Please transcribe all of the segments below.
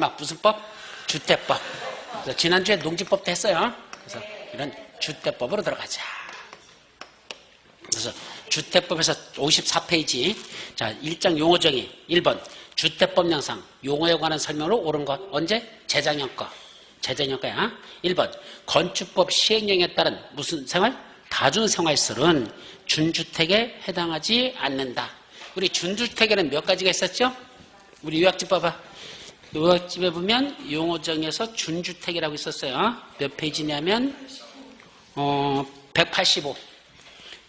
마지막 무슨 법? 주택법. 그래서 지난주에 농지법도 했어요. 그래서 이런 주택법으로 들어가자. 그래서 주택법에서 54페이지. 자, 1장 용어 정의 1번 주택법 양상 용어에 관한 설명으로 옳은 것. 언제? 재작년 거. 재작년 거야. 1번 건축법 시행령에 따른 무슨 생활? 다중생활시설은 준주택에 해당하지 않는다. 우리 준주택에는 몇 가지가 있었죠? 우리 요약집 봐봐. 요약집에 보면 용어정에서 준주택이라고 있었어요. 몇 페이지냐면 185.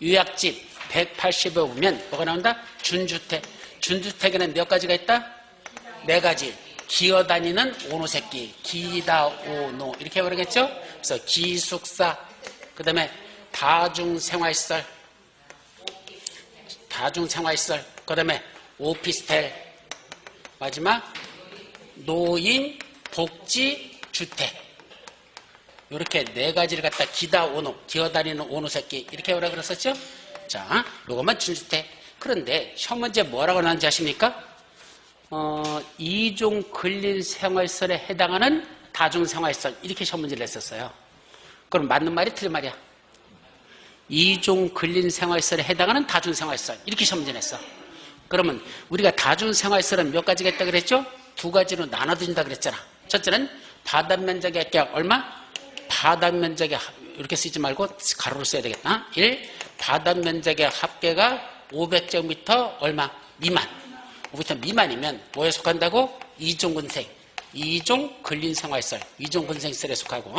요약집 185 보면 뭐가 나온다? 준주택. 준주택에는 몇 가지가 있다? 4가지. 기어다니는 오노새끼, 기다오노 이렇게 그러겠죠? 그래서 기숙사, 그 다음에 다중생활시설, 그 다음에 오피스텔, 마지막 노인 복지주택. 이렇게 4가지를 갖다 기다오노, 기어다니는 오노새끼 이렇게 뭐라 그랬었죠? 자, 요것만 준주택. 그런데 시험 문제 뭐라고 나왔는지 아십니까? 2종 근린생활시설에 해당하는 다중생활시설 이렇게 시험 문제를 냈었어요. 그럼 맞는 말이 틀린 말이야? 2종 근린생활시설에 해당하는 다중생활시설 이렇게 시험 문제 냈어. 그러면 우리가 다중생활시설은 몇 가지가 있다 그랬죠? 2가지로 나눠진다 그랬잖아. 첫째는 바닥면적의 합계가 얼마? 바닥면적의 이렇게 쓰지 말고 가로로 써야 되겠다. 1. 바닥면적의 합계가 500제곱미터 얼마? 미만. 500m 미만이면 뭐에 속한다고? 2종 근생. 2종 근린생활시설. 2종 근생시설에 속하고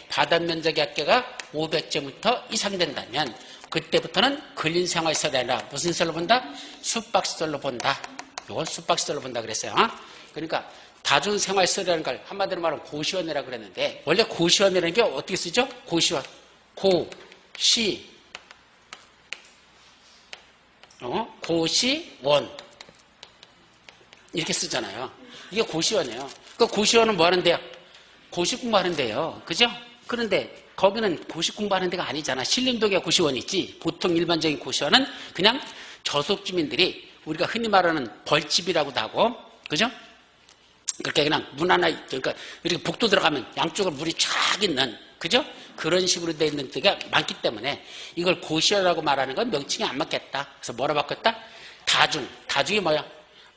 바닥면적의 합계가 500제곱미터 이상 된다면 그때부터는 근린생활시설이 아니라 무슨 시설로 본다? 숙박시설로 본다. 이걸 숙박시설로 본다 그랬어요. 그러니까 다중생활시설이라는 걸 한마디로 말하면 고시원이라고 그랬는데 원래 고시원이라는 게 어떻게 쓰죠? 고시원. 고시원 이렇게 쓰잖아요. 이게 고시원이에요. 그 고시원은 뭐 하는 데요? 고시 공부하는 데요. 그죠? 그런데 거기는 고시 공부하는 데가 아니잖아. 신림동에 고시원이 있지. 보통 일반적인 고시원은 그냥 저속주민들이 우리가 흔히 말하는 벌집이라고도 하고, 그죠? 그렇게 그냥 문 하나, 그러니까 이렇게 복도 들어가면 양쪽으로 물이 쫙 있는, 그죠? 그런 식으로 되어 있는 데가 많기 때문에 이걸 고시원이라고 말하는 건 명칭이 안 맞겠다. 그래서 뭐라 바꿨다? 다중. 다중이 뭐야?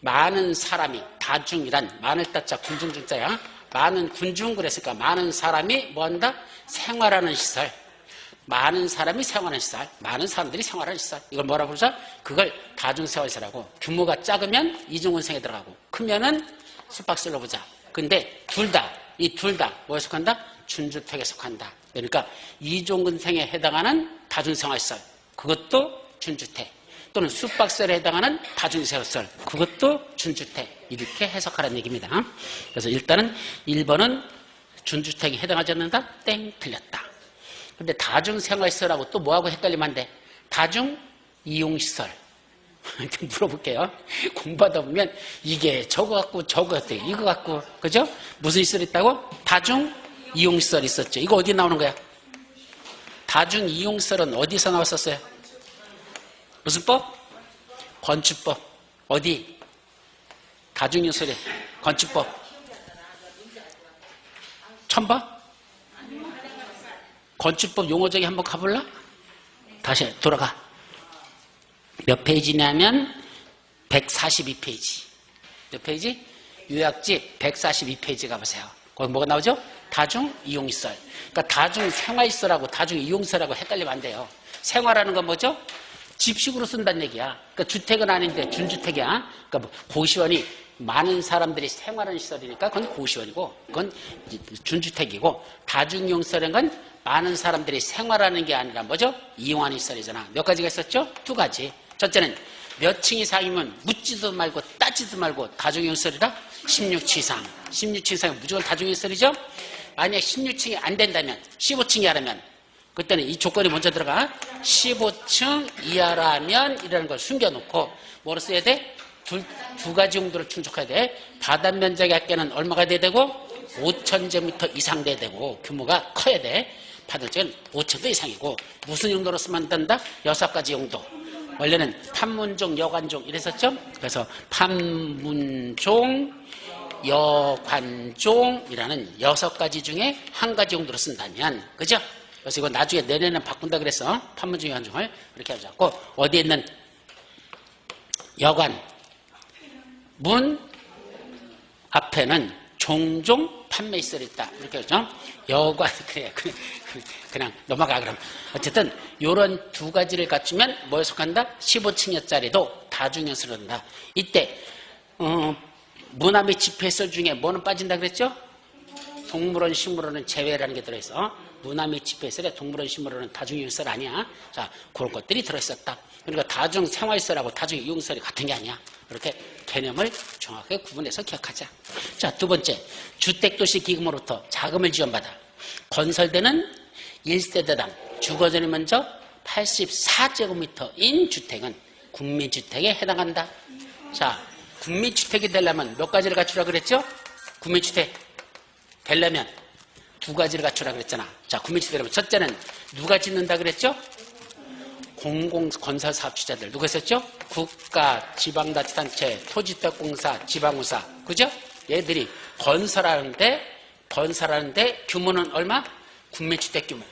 많은 사람이, 다중이란 많을 따자 군중중자야. 많은 군중 그랬으니까 많은 사람이 뭐한다? 생활하는 시설. 많은 사람이 생활하는 시설. 많은 사람들이 생활하는 시설. 이걸 뭐라 부르자? 그걸 다중생활시설하고 규모가 작으면 이중근생에 들어가고 크면은 숙박시설로 보자. 근데 이 둘 다 뭐에 속한다? 준주택에 속한다. 그러니까 이종근생에 해당하는 다중생활시설. 그것도 준주택. 또는 숙박시설에 해당하는 다중생활시설. 그것도 준주택. 이렇게 해석하라는 얘기입니다. 그래서 일단은 1번은 준주택에 해당하지 않는다? 땡, 틀렸다. 근데 다중생활시설하고 또 뭐하고 헷갈리면 안 돼? 다중이용시설. 물어볼게요. 공부하다 보면 이게 저거 갖고 저거 같아. 이거 갖고, 그죠? 무슨 시설이 있다고? 다중이용시설 있었죠. 이거 어디 나오는 거야? 다중이용시설은 어디서 나왔었어요? 무슨 법? 건축법. 어디? 다중이용시설이 건축법. 처음 봐? 건축법 용어정의 한번 가볼라? 다시 돌아가. 몇 페이지냐면 142페이지. 몇 페이지? 요약집 142페이지 가보세요. 거기 뭐가 나오죠? 다중이용시설. 그러니까 다중생활시설하고 다중이용시설하고 헷갈리면 안 돼요. 생활하는 건 뭐죠? 집식으로 쓴다는 얘기야. 그러니까 주택은 아닌데 준주택이야. 그러니까 뭐 고시원이 많은 사람들이 생활하는 시설이니까 그건 고시원이고 그건 준주택이고 다중이용시설은 건 많은 사람들이 생활하는 게 아니라 뭐죠? 이용하는 시설이잖아. 몇 가지가 있었죠? 2가지. 첫째는 몇 층 이상이면 묻지도 말고 따지도 말고 다중이용시설이다? 16층 이상. 16층 이상은 무조건 다중이용시설이죠? 만약 16층이 안 된다면 15층 이하라면 그때는 이 조건이 먼저 들어가. 15층 이하라면 이라는 걸 숨겨놓고 뭐로 써야 돼? 두 가지 용도를 충족해야 돼. 바닥 면적의 합계는 얼마가 돼야 되고 5,000제곱미터 이상 돼야 되고 규모가 커야 돼. 바닥은 5,000도 이상이고 무슨 용도로 쓰면 된다? 6가지 용도. 원래는 판문종, 여관종 이랬었죠? 그래서 판문종, 여관종이라는 6가지 중에 한 가지 용도로 쓴다면, 그죠? 그래서 이거 나중에 내년에 바꾼다 그래서 판문중 여관종을 이렇게 하지 않고, 어디에 있는 여관, 문 앞에는 종종 판매 있어 있다. 이렇게 하죠. 여관, 그냥 넘어가, 그럼. 어쨌든, 요런 두 가지를 갖추면 뭐에 속한다? 15층여짜리도 다중연수를 한다. 이때, 문화 및 집회설 중에 뭐는 빠진다 그랬죠? 동물원, 식물원은 제외라는 게 들어있어. 문화 및 집회설에 동물원, 식물원은 다중이용설 아니야. 자, 그런 것들이 들어있었다. 그러니까 다중생활설하고 다중이용설이 같은 게 아니야. 이렇게 개념을 정확하게 구분해서 기억하자. 자, 두 번째, 주택도시기금으로부터 자금을 지원받아 건설되는 1세대당 주거전이 먼저 84제곱미터인 주택은 국민주택에 해당한다. 자, 국민주택이 되려면 몇 가지를 갖추라 그랬죠? 국민주택 되려면 두 가지를 갖추라 그랬잖아. 자, 국민주택 되려면 첫째는 누가 짓는다 그랬죠? 공공건설사업주자들. 누가 했었죠? 국가, 지방자치단체, 토지주택공사, 지방우사. 그죠? 얘들이 건설하는데 규모는 얼마? 국민주택 규모.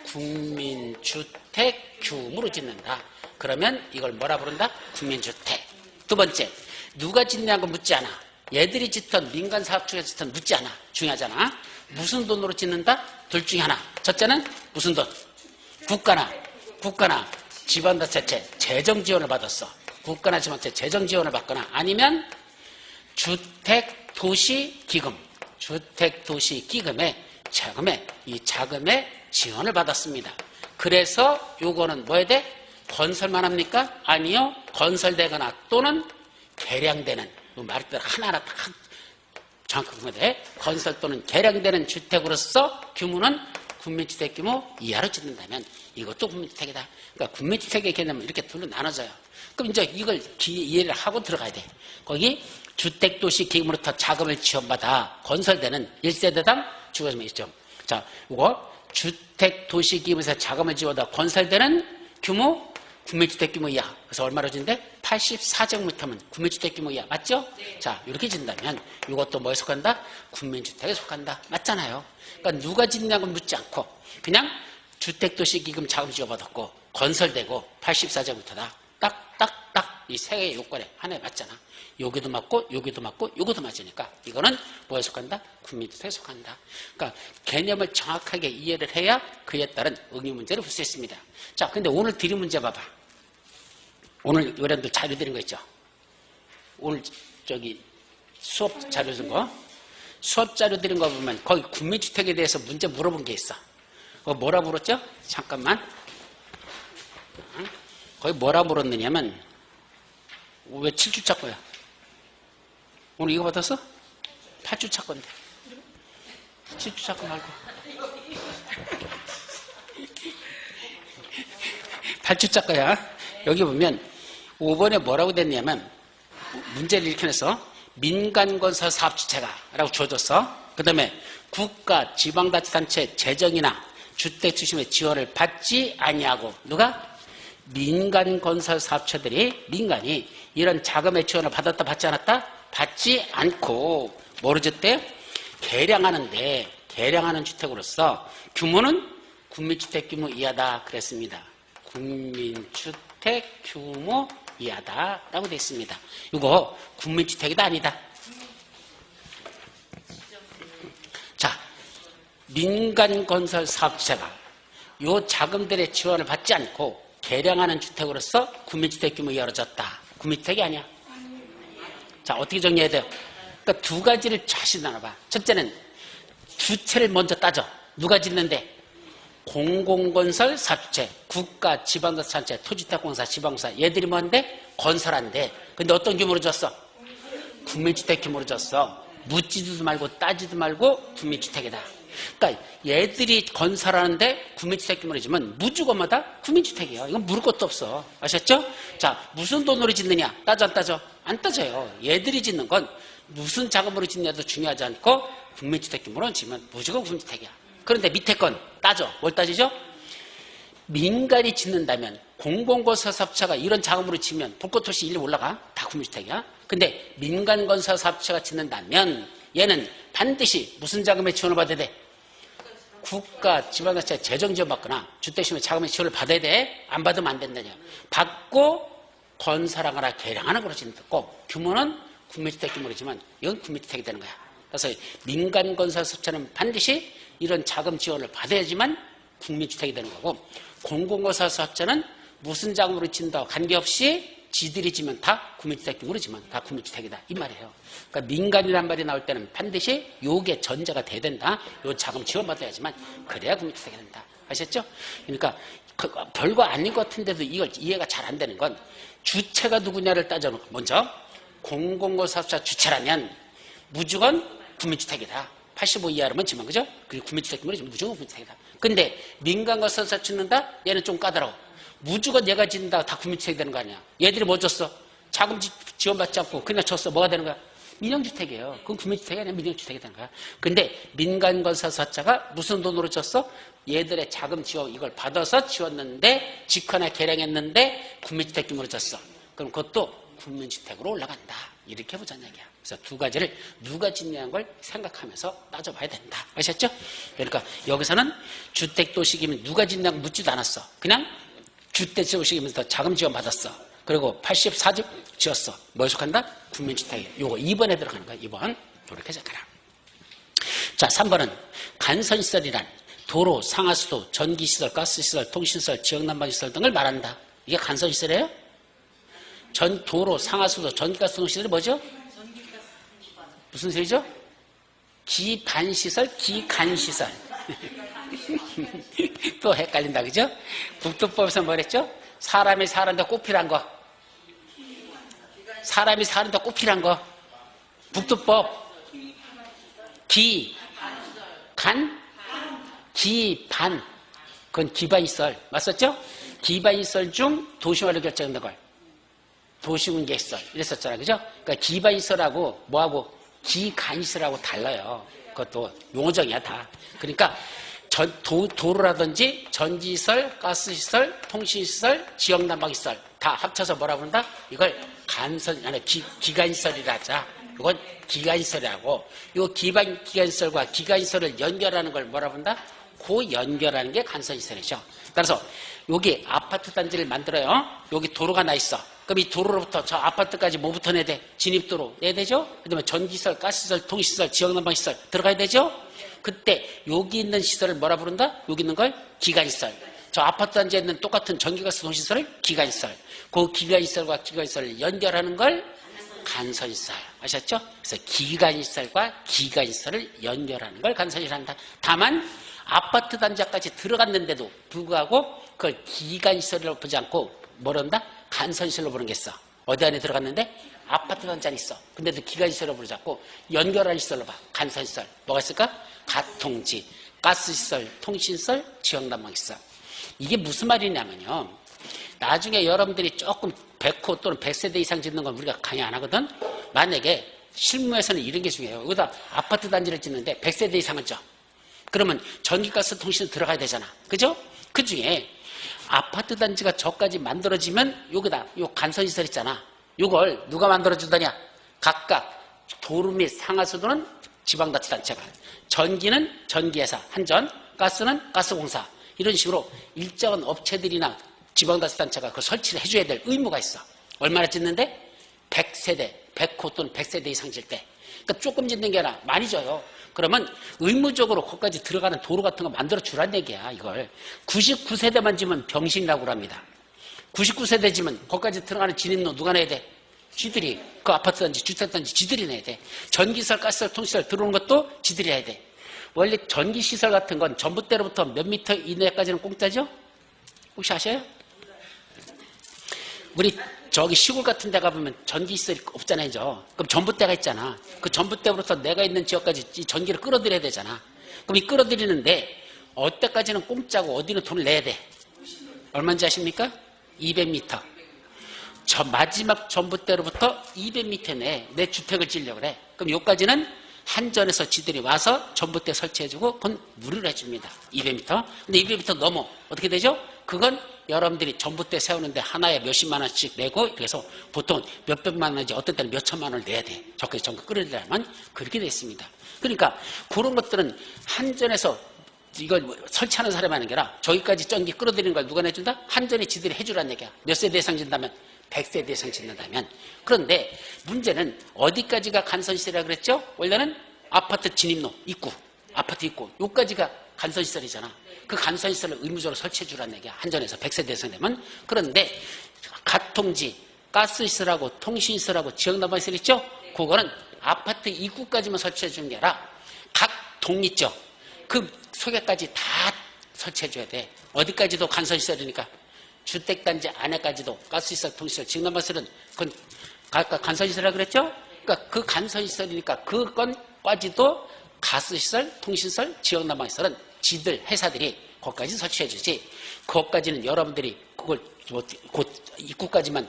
국민주택 규모로 짓는다. 그러면 이걸 뭐라 부른다? 국민주택. 두 번째, 누가 짓냐고 묻지 않아. 얘들이 짓던 민간사업주가 짓던 묻지 않아. 중요하잖아. 무슨 돈으로 짓는다? 둘 중에 하나. 첫째는 무슨 돈? 국가나 지방자치단체 재정 지원을 받았어. 국가나 지방자치 재정 지원을 받거나 아니면 주택도시기금의 자금의 지원을 받았습니다. 그래서 요거는 뭐에 대해? 건설만 합니까? 아니요. 건설되거나 또는 개량되는, 말 그대로 하나하나 다 정확하게 보면 돼. 건설 또는 개량되는 주택으로서 규모는 국민주택 규모 이하로 짓는다면 이것도 국민주택이다. 그러니까 국민주택의 개념은 이렇게 둘로 나눠져요. 그럼 이제 이걸 이해를 하고 들어가야 돼. 거기 주택도시기금으로부터 자금을 지원받아 건설되는 1세대당 주거지만 있죠. 자, 이거 주택도시기금에서 자금을 지원받아 건설되는 규모 국민주택 규모 이하. 그래서 얼마로 짓는데? 84제곱미터면 국민주택 규모 이하. 맞죠? 네. 자, 이렇게 짓는다면 이것도 뭐에 속한다? 국민주택에 속한다. 맞잖아요. 그러니까 누가 짓냐고 묻지 않고 그냥 주택도시기금 자금 지원받았고 건설되고 84제곱미터다. 딱 이 세 개의 요건에 하나에 맞잖아. 여기도 맞고 여기도 맞고 요것도 맞으니까 이거는 뭐에 속한다? 국민주택에 속한다. 그러니까 개념을 정확하게 이해를 해야 그에 따른 응용 문제를 풀 수 있습니다. 자, 근데 오늘 드린 문제 봐봐. 오늘 여러분들 자료 드린 거 있죠? 오늘 저기 수업 자료 준 거. 수업 자료 드린 거 보면 거기 국민주택에 대해서 문제 물어본 게 있어. 뭐라 물었죠? 잠깐만. 거기 뭐라 물었느냐면 왜 7주차 거야? 오늘 이거 받았어? 8주차 건데. 7주차 거 말고. 8주차 거야. 여기 보면 5번에 뭐라고 됐냐면 문제를 이렇게 해서 민간건설 사업주체가 라고 주어졌어. 그 다음에 국가, 지방자치단체 재정이나 주택 중심의 지원을 받지 아니하고 누가? 민간건설 사업체들이 민간이 이런 자금의 지원을 받았다 받지 않았다? 받지 않고 뭐로 줬대? 개량하는 주택으로서 규모는 국민주택 규모 이하다 그랬습니다. 국민주택 규모 이하다라고 되어 있습니다. 이거 국민주택이다 아니다? 자, 민간건설 사업체가 이 자금들의 지원을 받지 않고 개량하는 주택으로서 국민주택 규모 이하로 졌다. 국민주택이 아니야. 자, 어떻게 정리해야 돼요? 그러니까 두 가지를 자신 나눠봐. 첫째는 주체를 먼저 따져. 누가 짓는데? 공공건설 사업체, 국가, 지방자치단체, 토지주택공사, 지방공사 얘들이 뭔데? 건설한데. 근데 어떤 규모로 졌어? 국민주택 규모로 졌어. 묻지도 말고 따지도 말고 국민주택이다. 그러니까 얘들이 건설하는데 국민주택 규모로 지면 무주거마다 국민주택이에요. 이건 물을 것도 없어. 아셨죠? 자, 무슨 돈으로 짓느냐? 따져 안 따져? 안 따져요. 얘들이 짓는 건 무슨 자금으로 짓느냐도 중요하지 않고 국민주택 규모로 지면 무조건 국민주택이야. 그런데 밑에 건 따져. 뭘 따지죠? 민간이 짓는다면 공공건설사업체가 이런 자금으로 지면 불꽃토시 일리 올라가? 다 국민주택이야. 근데 민간건설사업체가 짓는다면 얘는 반드시 무슨 자금의 지원을 받아야 돼? 국가, 지방자치가 재정 지원 받거나 주택시면 자금의 지원을 받아야 돼. 안 받으면 안 된다냐. 받고 건설하거나 개량하는 걸로 진행됐고 규모는 국민주택 규모이지만 이건 국민주택이 되는 거야. 그래서 민간건설사업자는 반드시 이런 자금 지원을 받아야지만 국민주택이 되는 거고 공공건설사업자는 무슨 자금으로 진다 관계없이 지들이 지면 다 국민주택 규모로 지면 다 국민주택이다 이 말이에요. 그러니까 민간이란 말이 나올 때는 반드시 요게 전제가 돼야 된다. 요 자금 지원받아야지만 그래야 국민주택이 된다. 아셨죠? 그러니까 별거 아닌 것 같은데도 이걸 이해가 잘 안 되는 건 주체가 누구냐를 따져놓고 먼저 공공건설사업자 주체라면 무조건 국민주택이다. 85 이하로면 지만 그죠? 그리고 국민주택 규모로 지면 무조건 국민주택이다. 근데 민간건설사 짓는다? 얘는 좀 까다로워. 무조건 얘가 짓는다 다 국민주택이 되는 거 아니야. 얘들이 뭐 줬어? 자금 지원받지 않고 그냥 줬어. 뭐가 되는 거야? 민영주택이에요. 그건 국민주택이 아니라 민영주택이 되는 거야. 근데 민간건설사업자가 무슨 돈으로 줬어? 얘들의 자금 지원 이걸 받아서 지웠는데 직화나 개량했는데 국민주택 규모로 줬어. 그럼 그것도 국민주택으로 올라간다. 이렇게 보자는 얘기야. 그래서 두 가지를 누가 짓냐는 걸 생각하면서 따져봐야 된다. 아셨죠? 그러니까 여기서는 주택도시기면 누가 짓냐고 묻지도 않았어. 그냥 주택도시기면서 자금 지원 받았어. 그리고 84집 지었어. 뭐에 속한다? 국민주택에. 요거 2번에 들어가는 거야. 2번. 이렇게 생각하라. 자, 3번은 간선시설이란 도로, 상하수도, 전기시설, 가스시설, 통신시설, 지역난방시설 등을 말한다. 이게 간선시설이에요? 도로, 상하수도, 전기가스, 통신시설이 뭐죠? 무슨 소리죠? 기반시설, 기간시설. 또 헷갈린다, 그죠? 국토법에서 뭐랬죠? 사람이 사는데 꽃피란 거. 사람이 사는데 꽃피란 거. 국토법. 기반. 그건 기반시설. 맞았죠? 기반시설 중 도시화를 결정한다는 걸. 도시군계시설. 이랬었잖아, 그죠? 그러니까 기반시설하고 뭐하고 기간시설하고 달라요. 그것도 용어정이야, 다. 그러니까 도로라든지 전기시설, 가스시설, 통신시설, 지역난방시설 다 합쳐서 뭐라 부른다? 이걸 기간시설이라 하자. 이건 기간시설이라고. 이 기간시설과 기간시설을 연결하는 걸 뭐라 부른다? 그 연결하는 게 간선시설이죠. 따라서 여기 아파트 단지를 만들어요. 여기 도로가 나 있어. 그럼 이 도로로부터 저 아파트까지 뭐부터 내야 돼? 진입도로 내야 되죠? 그 다음에 전기시설, 가스시설, 통신시설, 지역난방시설 들어가야 되죠? 그때 여기 있는 시설을 뭐라 부른다? 여기 있는 걸 기간시설. 저 아파트 단지에 있는 똑같은 전기가스 통신시설을 기간시설. 그 기간시설과 기간시설을 연결하는 걸 간선시설. 아셨죠? 그래서 기간시설과 기간시설을 연결하는 걸 간선시설한다. 다만 아파트 단지까지 들어갔는데도 불구하고 그걸 기간시설이라고 보지 않고 뭐란다? 간선시설로 부르는 게 있어. 어디 안에 들어갔는데? 아파트 단지 안에 있어. 근데도 기간시설로 부르지 않고 연결하는 시설로 봐. 간선시설. 뭐가 있을까? 가통지, 가스시설, 통신시설, 지역난방시설. 이게 무슨 말이냐면요. 나중에 여러분들이 조금 100호 또는 100세대 이상 짓는 건 우리가 강의 안 하거든. 만약에 실무에서는 이런 게 중요해요. 여기다 아파트 단지를 짓는데 100세대 이상을 줘. 그러면 전기가스 통신 들어가야 되잖아. 그죠? 그 중에 아파트 단지가 저까지 만들어지면 여기다 요 간선시설 있잖아. 요걸 누가 만들어주더냐? 각각 도로 및 상하수도는 지방자치단체가, 전기는 전기회사 한전, 가스는 가스공사, 이런 식으로 일정한 업체들이나 지방자치단체가 그 설치를 해줘야 될 의무가 있어. 얼마나 짓는데? 100세대, 100호 또는 100세대 이상 질 때. 그러니까 조금 짓는 게 아니라 많이 져요. 그러면 의무적으로 거기까지 들어가는 도로 같은 거 만들어 주라는 얘기야. 이걸 99세대만 지면 병신이라고 합니다. 99세대 지면 거기까지 들어가는 진입로 누가 내야 돼? 지들이. 그 아파트 단지, 주택 단지 지들이 내야 돼. 전기시설, 가스시설, 통신시설 들어오는 것도 지들이 해야 돼. 원래 전기시설 같은 건 전봇대로부터 몇 미터 이내까지는 공짜죠? 혹시 아셔요? 우리 저기 시골 같은 데 가보면 전기시설이 없잖아요. 그럼 전봇대가 있잖아. 그 전봇대로부터 내가 있는 지역까지 전기를 끌어들여야 되잖아. 그럼 이 끌어들이는데 어때까지는 공짜고 어디는 돈을 내야 돼? 얼마인지 아십니까? 200m. 저 마지막 전봇대로부터 200m 내에 내 주택을 지으려고 그래. 그럼 여기까지는 한전에서 지들이 와서 전봇대 설치해주고 그건 무료로 해줍니다. 200m. 근데 200m 넘어 어떻게 되죠? 그건 여러분들이 정부 때 세우는데 하나에 몇십만 원씩 내고 그래서 보통 몇백만 원인지 어떤 때는 몇천만 원을 내야 돼. 저까지 전국 끌어들이려면 그렇게 돼 있습니다. 그러니까 그런 것들은 한전에서 이걸 설치하는 사람이 하는 게 아니라 저기까지 전기 끌어들이는 걸 누가 내준다? 한전이 지들이 해주라는 얘기야. 몇 세대 이상 짓는다면? 100세대 이상 짓는다면. 그런데 문제는 어디까지가 간선시설이라 그랬죠? 원래는 아파트 진입로, 입구, 아파트 입구 요까지가 간선시설이잖아. 그 간선시설을 의무적으로 설치해 주라는 얘기야. 한전에서 100세대 이상 되면. 그런데 가통지, 가스시설하고 통신시설하고 지역난방시설 있죠? 그거는 아파트 입구까지만 설치해 주는 게 아니라 각 동 있죠? 그 속에까지 다 설치해 줘야 돼. 어디까지도 간선시설이니까. 주택단지 안에까지도 가스시설, 통신시설, 지역난방시설은 그건 각각 간선시설이라고 그랬죠? 그러니까 그 간선시설이니까 그건까지도 가스시설, 통신시설, 지역난방시설은 지들 회사들이 거기까지 설치해 주지. 그것까지는 여러분들이 그걸 곧 입구까지만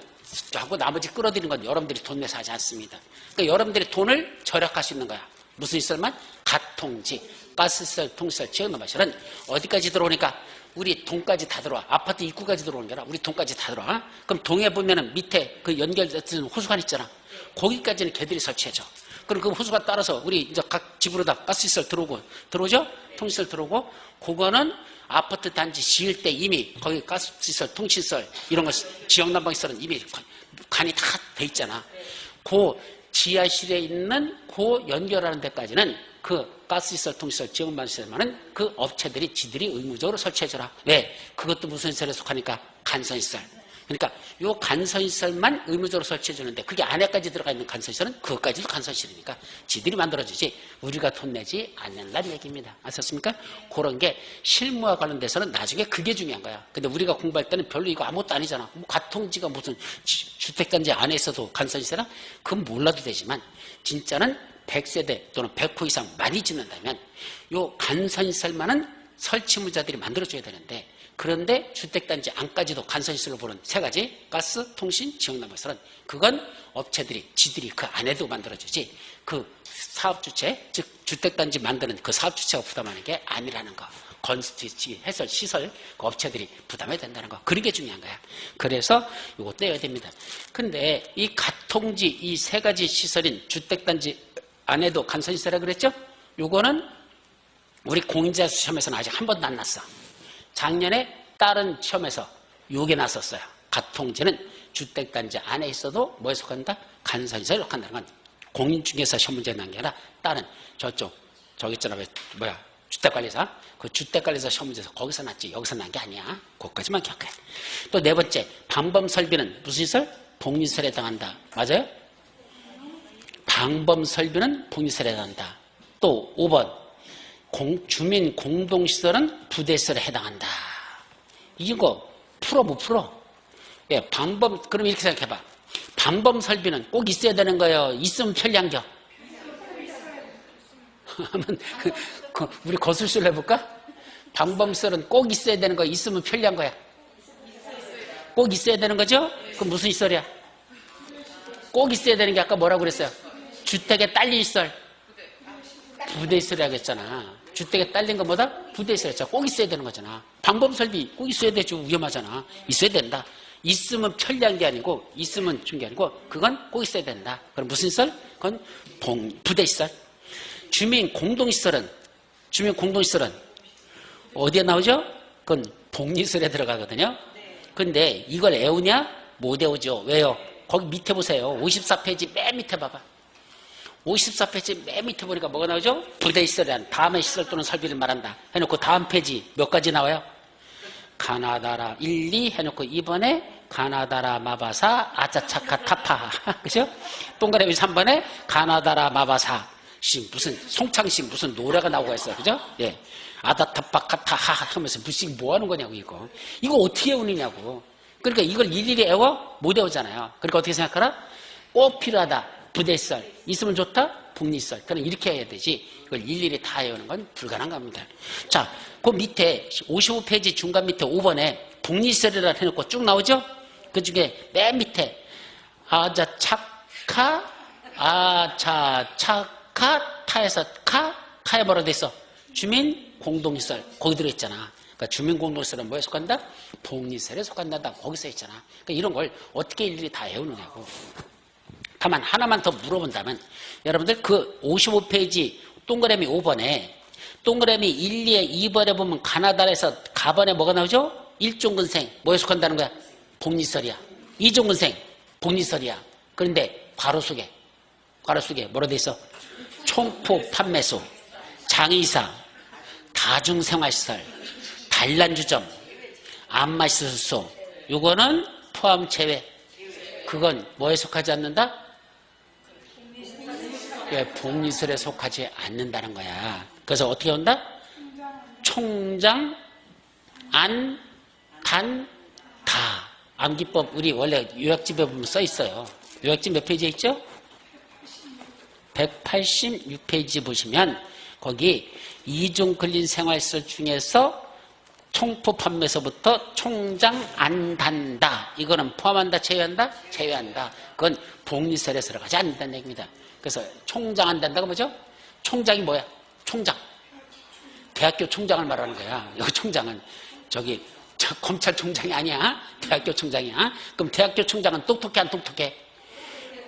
하고 나머지 끌어들이는 건 여러분들이 돈 내서 하지 않습니다. 그러니까 여러분들이 돈을 절약할 수 있는 거야. 무슨 시설만? 가통지, 가스시설, 통신시설, 지역난방시설은 어디까지 들어오니까 우리 동까지 다 들어와. 아파트 입구까지 들어오는 게 아니라 우리 동까지 다 들어와. 그럼 동에 보면은 밑에 그 연결된 호수관 있잖아. 거기까지는 걔들이 설치해줘. 그럼 그 호수관 따라서 우리 이제 각 집으로 다 가스시설 들어오죠? 통신시설 들어오고, 그거는 아파트 단지 지을 때 이미 거기 가스시설, 통신시설 이런 거 지역난방시설은 이미 간이 다 돼 있잖아. 그 지하실에 있는 그 연결하는 데까지는 그 가스시설, 통신시설, 지역난방시설만은 그 업체들이 지들이 의무적으로 설치해줘라. 왜? 그것도 무슨 시설에 속하니까 간선시설. 그러니까 요 간선시설만 의무적으로 설치해주는데 그게 안에까지 들어가 있는 간선시설은 그것까지도 간선시설이니까 지들이 만들어주지 우리가 돈 내지 않는다는 얘기입니다. 아셨습니까? 그런 게 실무와 관련돼서는 나중에 그게 중요한 거야. 근데 우리가 공부할 때는 별로 이거 아무것도 아니잖아. 뭐 가통지가 무슨 주택단지 안에 있어도 간선시설이야? 그건 몰라도 되지만 진짜는 100세대 또는 100호 이상 많이 짓는다면 요 간선시설만은 설치무자들이 만들어줘야 되는데, 그런데 주택단지 안까지도 간선시설로 보는 세 가지 가스, 통신, 지역난방시설은 그건 업체들이 지들이 그 안에도 만들어주지 그 사업주체, 즉 주택단지 만드는 그 사업주체가 부담하는 게 아니라는 거. 건스티치 해설 시설 그 업체들이 부담해야 된다는 거. 그런 게 중요한 거야. 그래서 이거 떼야 됩니다. 근데 이 가통지 이 세 가지 시설인 주택단지 안에도 간선시설이라고 그랬죠? 요거는 우리 공인자 시험에서는 아직 한 번도 안 났어. 작년에 다른 시험에서 요게 났었어요. 가통지는 주택단지 안에 있어도 뭐에 속한다? 간선시설에 속한다는 건 공인중개사 시험 문제에 난 게 아니라 다른 저기 있잖아. 주택관리사. 그 주택관리사 시험 문제에서 거기서 났지. 여기서 난 게 아니야. 그것까지만 기억해. 또 네 번째, 방범설비는 무슨 시설? 복리시설에 해당한다. 맞아요? 방범설비는 복리시설에 해당한다. 또 5번, 주민 공동시설은 부대시설에 해당한다. 이거 풀어 못 풀어? 예, 그럼 이렇게 생각해봐. 방범설비는 꼭 있어야 되는 거예요? 있으면 편리한겨? 우리 거술술 해볼까? 방범시설은 꼭 있어야 되는 거야? 있으면 편리한 거야? 꼭 있어야 되는 거죠? 그럼 무슨 시설이야? 꼭 있어야 되는 게 아까 뭐라고 그랬어요? 주택에 딸린 시설. 부대시설이라고 했잖아. 주택에 딸린 것보다 부대시설이잖아. 꼭 있어야 되는 거잖아. 방범설비 꼭 있어야 되죠. 위험하잖아. 있어야 된다. 있으면 편리한 게 아니고 있으면 준 게 아니고 그건 꼭 있어야 된다. 그럼 무슨 시설? 그건 부대시설. 주민 공동시설은 어디에 나오죠? 그건 복리시설에 들어가거든요. 근데 이걸 애우냐? 못 애우죠. 왜요? 거기 밑에 보세요. 54페이지 맨 밑에 봐봐. 54페이지 맨 밑에 보니까 뭐가 나오죠? 부대시설이란 다음의 시설 또는 설비를 말한다. 해놓고 다음 페이지 몇 가지 나와요? 가나다라 1, 2 해놓고 2번에 가나다라 마바사 아자차카 타파. 그죠? 동그라미 3번에 가나다라 마바사. 무슨 송창식 무슨 노래가 나오고 있어요. 그죠? 예. 아다타파 카타하 하면서 무슨 뭐 하는 거냐고 이거. 이거 어떻게 외우느냐고. 그러니까 이걸 일일이 애워? 못 외우잖아요. 그러니까 어떻게 생각하라? 꼭 필요하다. 부대시설. 있으면 좋다? 복리시설. 그럼 이렇게 해야 되지. 이걸 일일이 다 외우는 건 불가능한 겁니다. 자, 그 밑에 55페이지 중간 밑에 5번에 복리시설이라 해놓고 쭉 나오죠? 그 중에 맨 밑에 아자차카 아차차카 타에서 카에 뭐라고 돼 있어? 주민 공동시설. 거기 들어있잖아. 그러니까 주민공동시설은 뭐에 속한다? 복리시설에 속한다. 거기 써 있잖아. 그러니까 이런 걸 어떻게 일일이 다 외우느냐고. 다만 하나만 더 물어본다면 여러분들 그 55페이지 동그라미 5번에 동그라미 1, 2에 2번에 보면 가나다에서 가번에 뭐가 나오죠? 일종근생 뭐에 속한다는 거야? 복리시설이야. 이종근생 복리시설이야. 그런데 괄호 속에 뭐라 돼 있어? 총포 판매소, 장의사, 다중생활시설, 단란주점, 안마시설소 요거는 포함 제외. 그건 뭐에 속하지 않는다? 예, 복리시설에 속하지 않는다는 거야. 그래서 어떻게 온다? 총장, 안, 단, 다. 암기법 우리 원래 요약집에 보면 써 있어요. 요약집 몇 페이지에 있죠? 186페이지 보시면 거기 이종 근린 생활시설 중에서 총포 판매소부터 총장 안 단다. 이거는 포함한다, 제외한다? 제외한다. 그건 복리시설에 들어가지 않는다는 얘기입니다. 그래서 총장 안 단다가 뭐죠? 총장이 뭐야? 총장. 대학교 총장을 말하는 거야. 여기 총장은 저기 검찰총장이 아니야. 대학교 총장이야. 그럼 대학교 총장은 똑똑해 안 똑똑해?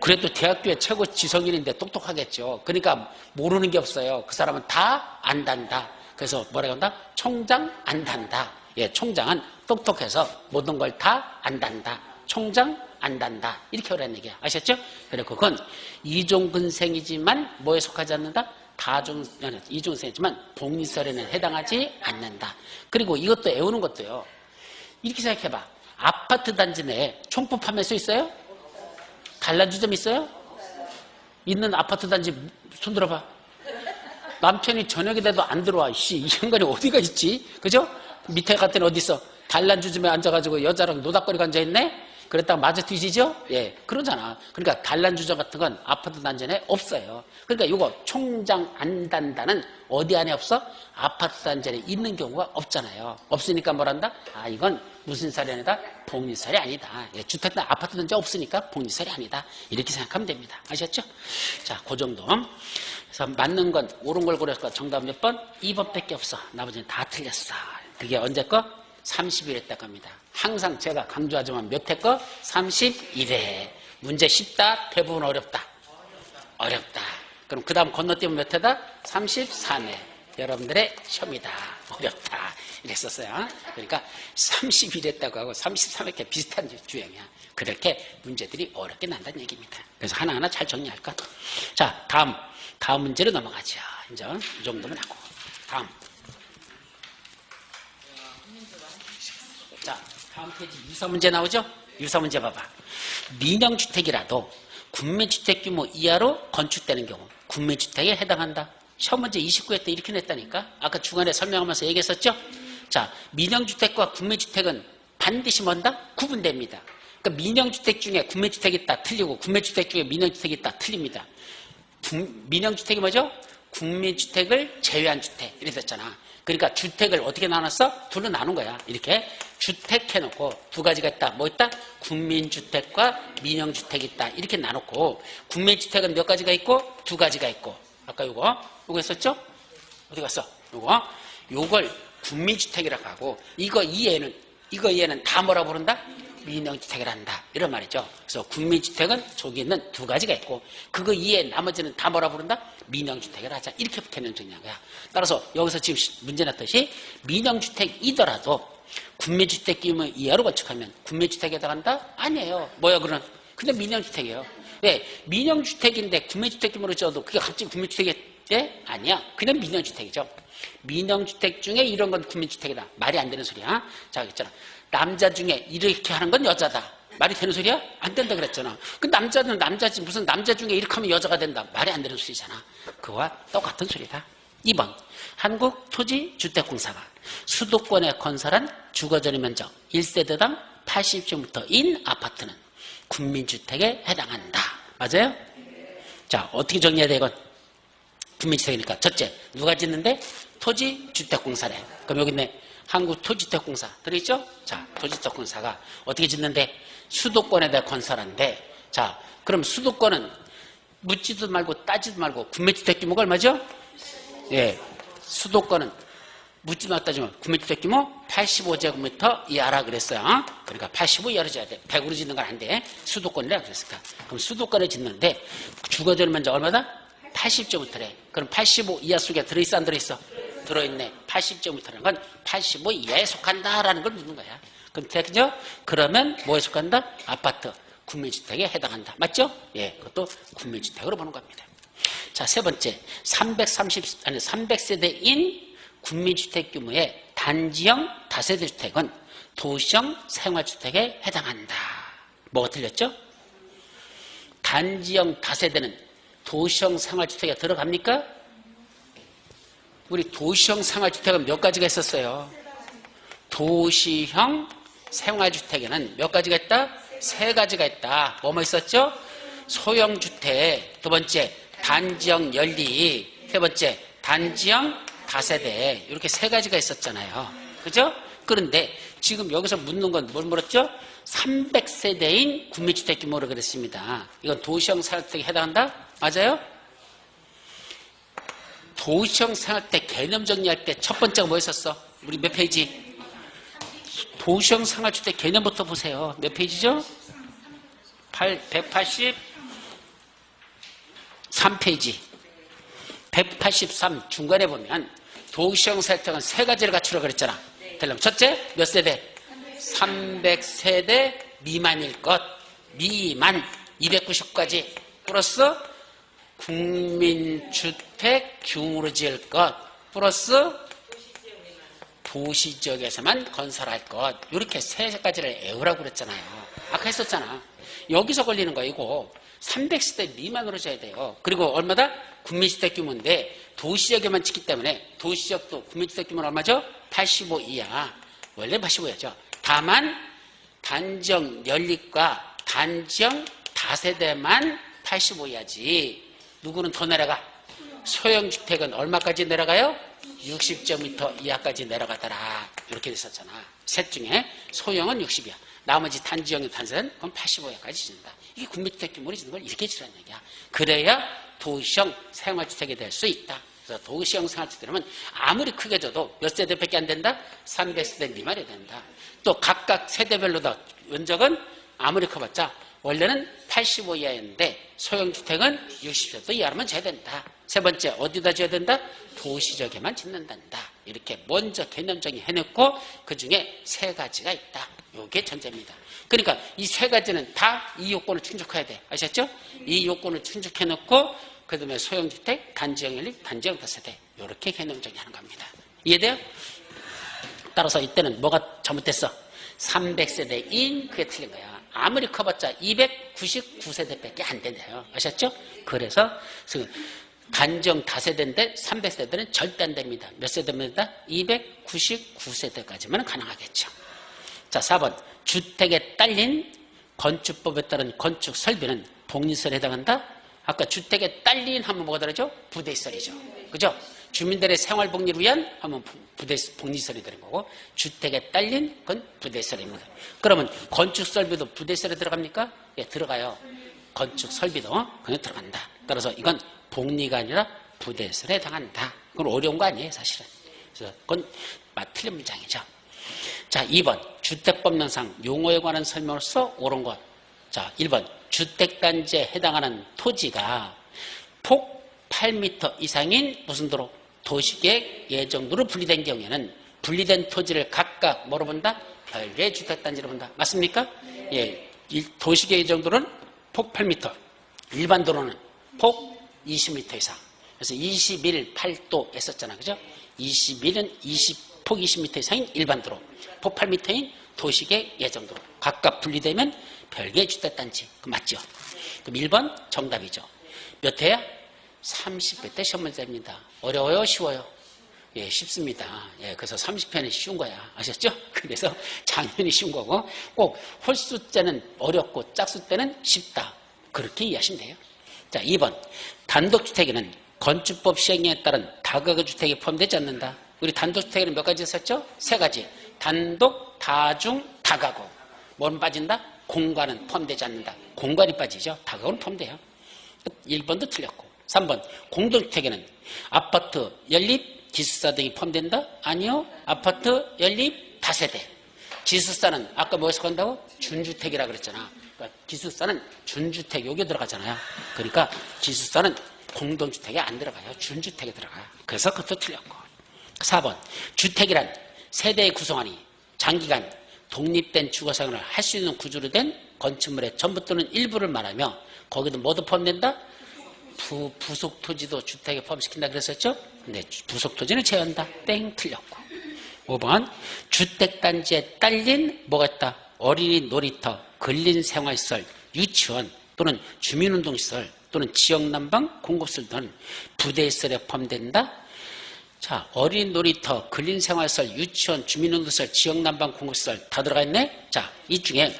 그래도 대학교의 최고 지성인인데 똑똑하겠죠. 그러니까 모르는 게 없어요. 그 사람은 다 안단다. 그래서 뭐라고 한다? 총장 안단다. 예, 총장은 똑똑해서 모든 걸 다 안단다. 총장 안단다. 이렇게 오라는 얘기야. 아셨죠? 그래 그건 이종근생이지만 뭐에 속하지 않는다? 이종생이지만 복리시설에는 해당하지 않는다. 그리고 이것도 외우는 것도요. 이렇게 생각해봐. 아파트 단지 내에 총포 판매소 있어요? 단란주점 있어요? 있는 아파트 단지 손 들어봐. 남편이 저녁이 돼도 안 들어와. 이 현관이 어디가 있지? 그죠? 밑에 갔더니 어디 있어? 단란주점에 앉아가지고 여자랑 노닥거리고 앉아있네? 그랬다가 마저 뒤지죠? 예, 그러잖아. 그러니까 단란주점 같은 건 아파트 단지 내에 없어요. 그러니까 이거 총장 안 단다는 어디 안에 없어? 아파트 단지 내에 있는 경우가 없잖아요. 없으니까 뭐란다? 아, 이건 무슨 시설이 아니다? 복리시설이 아니다. 예, 주택 아파트 단지 없으니까 복리시설이 아니다. 이렇게 생각하면 됩니다. 아셨죠? 자, 그 정도. 그래서 맞는 건 옳은 걸 고려해서 정답 몇 번? 2번밖에 없어. 나머지는 다 틀렸어. 그게 언제 거? 31회 때 겁니다. 항상 제가 강조하지만 몇 회 거? 31회. 문제 쉽다, 대부분 어렵다. 어렵다. 그럼 그 다음 건너뛰면 몇 회다? 33회. 여러분들의 시험이다. 어렵다. 이랬었어요. 그러니까 31회다고 하고 33회께 비슷한 주행이야. 그렇게 문제들이 어렵게 난다는 얘기입니다. 그래서 하나하나 잘 정리할 것. 자, 다음 문제로 넘어가죠. 이제 이 정도면 하고. 다음. 자, 다음 페이지 유사 문제 나오죠? 유사 문제 봐봐. 민영주택이라도 군매주택 규모 이하로 건축되는 경우 군매주택에 해당한다. 시험 문제 29회 때 이렇게 냈다니까. 아까 중간에 설명하면서 얘기했었죠? 자, 민영주택과 군매주택은 반드시 뭔다? 구분됩니다. 그러니까 민영주택 중에 군매주택이 있다 틀리고 군매주택 중에 민영주택이 있다 틀립니다. 민영주택이 뭐죠? 군매주택을 제외한 주택 이렇게 됐잖아. 그러니까 주택을 어떻게 나눴어? 둘로 나눈 거야. 이렇게 주택 해놓고 두 가지가 있다. 뭐 있다? 국민주택과 민영주택이 있다. 이렇게 나눴고 국민주택은 몇 가지가 있고 두 가지가 있고 아까 요거 했었죠? 어디 갔어? 요걸 국민주택이라고 하고 이거 이해는 다 뭐라 부른다? 민영주택이라 한다. 이런 말이죠. 그래서 국민주택은 저기 있는 두 가지가 있고 그거 이외에 나머지는 다 뭐라 부른다? 민영주택이라 하자. 이렇게 붙여놓은 거야. 따라서 여기서 지금 문제 났듯이 민영주택이더라도 국민주택 규모 이하로 건축하면 국민주택에 해당한다? 아니에요. 뭐야 그럼? 근데 민영주택이에요. 왜? 민영주택인데 국민주택 규모로 지어도 그게 갑자기 국민주택이 아니야. 그냥 민영주택이죠. 민영주택 중에 이런 건 국민주택이다. 말이 안 되는 소리야. 자, 있잖아. 남자 중에 이렇게 하는 건 여자다. 말이 되는 소리야? 안 된다 그랬잖아. 그 남자는 남자지 무슨 남자 중에 이렇게 하면 여자가 된다. 말이 안 되는 소리잖아. 그거와 똑같은 소리다. 2번. 한국토지주택공사가 수도권에 건설한 주거전용 면적 1세대당 80층부터인 아파트는 국민주택에 해당한다. 맞아요? 자, 어떻게 정리해야 돼 이건? 국민주택이니까 첫째, 누가 짓는데? 토지주택공사래. 그럼 여기 있네. 한국토지주택공사 들어있죠? 자, 토지주택공사가 어떻게 짓는데? 수도권에다 건설한데 자, 그럼 수도권은 묻지도 말고 따지도 말고 군매주택 규모가 얼마죠? 예, 수도권은 묻지도 말고 따지면 군매주택 규모 85제곱미터 이하라 그랬어요. 그러니까 85 이하로 지어야 돼. 100으로 짓는 건 안 돼. 수도권이라 그랬을까. 그럼 수도권을 짓는데 주거지는 먼저 얼마다? 80제곱미터래. 그럼 85 이하 속에 들어있어 안 들어있어? 들어있네. 80제곱미터라는 건 85 이하에 속한다라는 걸 묻는 거야. 그럼 되죠? 그러면 뭐에 속한다? 아파트, 국민주택에 해당한다. 맞죠? 예, 그것도 국민주택으로 보는 겁니다. 자, 세 번째, 300세대인 국민주택 규모의 단지형 다세대 주택은 도시형 생활주택에 해당한다. 뭐가 틀렸죠? 단지형 다세대는 도시형 생활주택에 들어갑니까? 우리 도시형 생활주택은 몇 가지가 있었어요? 도시형 생활주택에는 몇 가지가 있다? 세 가지가 있다. 뭐뭐 있었죠? 소형주택, 두 번째 단지형 연립, 세 번째 단지형 다세대, 이렇게 세 가지가 있었잖아요. 그죠? 그런데 지금 여기서 묻는 건 뭘 물었죠? 300세대인 국민주택 규모로 그랬습니다. 이건 도시형 생활주택에 해당한다? 맞아요? 도시형 생활주택 개념 정리할 때 첫 번째가 뭐였었어? 우리 몇 페이지? 도시형 생활주택 개념부터 보세요. 몇 페이지죠? 183페이지. 183 중간에 보면 도시형 생활주택은 세 가지를 갖추라고 그랬잖아. 그럼 첫째, 몇 세대? 300세대 미만일 것. 미만 290까지 플러스 국민주택 규모로 지을 것 플러스 도시지역에서만 건설할 것. 이렇게 세 가지를 애우라고 그랬잖아요. 아까 했었잖아. 여기서 걸리는 거 이거 300세대 미만으로 져야 돼요. 그리고 얼마다? 국민주택 규모인데 도시지역에만 짓기 때문에 도시지역도 국민주택 규모는 얼마죠? 85 이하. 원래 85였죠. 다만 단지형 연립과 단지형 다세대만 85 이하지. 누구는 더 내려가? 소형주택은 얼마까지 내려가요? 60제곱미터 이하까지 내려가더라. 이렇게 됐었잖아. 셋 중에 소형은 60이야. 나머지 단지형의 단세는 그럼 85야까지 짓는다. 이게 국민주택 규모로 짓는 걸 이렇게 지라는 얘기야. 그래야 도시형 생활주택이 될 수 있다. 그래서 도시형 생활주택이라면 아무리 크게 져도 몇 세대밖에 안 된다? 300세대 미만이 된다. 또 각각 세대별로도 면적은 아무리 커봤자 원래는 85 이하였는데 소형주택은 60세대 이하로만 져야 된다. 세 번째, 어디다 져야 된다? 도시지역에만 짓는단다. 이렇게 먼저 개념 정의해놓고 그 중에 세 가지가 있다. 이게 전제입니다. 그러니까 이 세 가지는 다 이 요건을 충족해야 돼. 아셨죠? 이 요건을 충족해놓고 그 다음에 소형주택, 단지형 연립, 단지형 다세대 이렇게 개념 정의하는 겁니다. 이해돼요? 따라서 이때는 뭐가 잘못됐어? 300세대인 그게 틀린 거야. 아무리 커봤자 299세대밖에 안 된대요. 아셨죠? 그래서 단지형 다세대인데 300세대는 절대 안 됩니다. 몇 세대입니다? 299세대까지만 가능하겠죠. 자, 4번. 주택에 딸린 건축법에 따른 건축 설비는 복리설에 해당한다? 아까 주택에 딸린 하면 뭐가 다르죠? 부대시설이죠. 그죠? 주민들의 생활복리를 위한 하면 복리설이 되는 거고, 주택에 딸린 건 부대시설입니다. 그러면 건축 설비도 부대시설에 들어갑니까? 예, 들어가요. 건축 설비도 그냥 들어간다. 따라서 이건 복리가 아니라 부대시설에 해당한다. 그건 어려운 거 아니에요, 사실은. 그래서 그건 틀린 문장이죠. 자, 2번. 주택법령상 용어에 관한 설명으로서 옳은 것. 자, 1번. 주택단지에 해당하는 토지가 폭 8m 이상인 무슨 도로? 도시계획 예정도로 분리된 경우에는 분리된 토지를 각각 뭐로 본다? 별개의 주택단지로 본다. 맞습니까? 예. 도시계획 예정도로는 폭 8m. 일반 도로는 폭 20m 이상. 그래서 21, 8도 했었잖아. 그죠? 21은 폭 20m 이상인 일반 도로. 폭 8m인 도시계획 예정도로. 각각 분리되면 별개의 주택단지. 그 맞죠? 그럼 1번 정답이죠. 몇 회야? 30회 때 시험 문제입니다. 어려워요? 쉬워요? 예, 쉽습니다. 예, 그래서 30회는 쉬운 거야. 아셨죠? 그래서 당연히 쉬운 거고, 꼭 홀수 때는 어렵고 짝수 때는 쉽다. 그렇게 이해하시면 돼요. 자, 2번. 단독주택에는 건축법 시행령에 따른 다가구 주택이 포함되지 않는다. 우리 단독주택에는 몇 가지 있었죠? 세 가지. 단독, 다중, 다가구. 뭐는 빠진다? 공간은 포함되지 않는다. 공간이 빠지죠. 다가구는 포함돼요. 1번도 틀렸고. 3번. 공동주택에는 아파트, 연립, 기숙사 등이 포함된다? 아니요. 아파트, 연립, 다세대. 기숙사는 아까 뭐에서 간다고? 준주택이라 그랬잖아. 그러니까 기숙사는 준주택 여기 들어가잖아요. 그러니까 기숙사는 공동주택에 안 들어가요. 준주택에 들어가요. 그래서 그것도 틀렸고. 4번 주택이란 세대의 구성원이 장기간 독립된 주거생활을 할 수 있는 구조로 된 건축물의 전부 또는 일부를 말하며 거기도 뭐도 포함된다? 부속 토지도 주택에 포함시킨다 그랬었죠? 근데 부속 토지는 제한다. 땡 틀렸고. 5번 주택단지에 딸린 뭐가 있다? 어린이 놀이터, 근린생활시설, 유치원 또는 주민운동시설 또는 지역난방 공급시설 등 부대시설에 포함된다. 자, 어린이 놀이터, 근린생활시설, 유치원, 주민운동시설, 지역난방 공급시설 다 들어가 있네. 자, 이 중에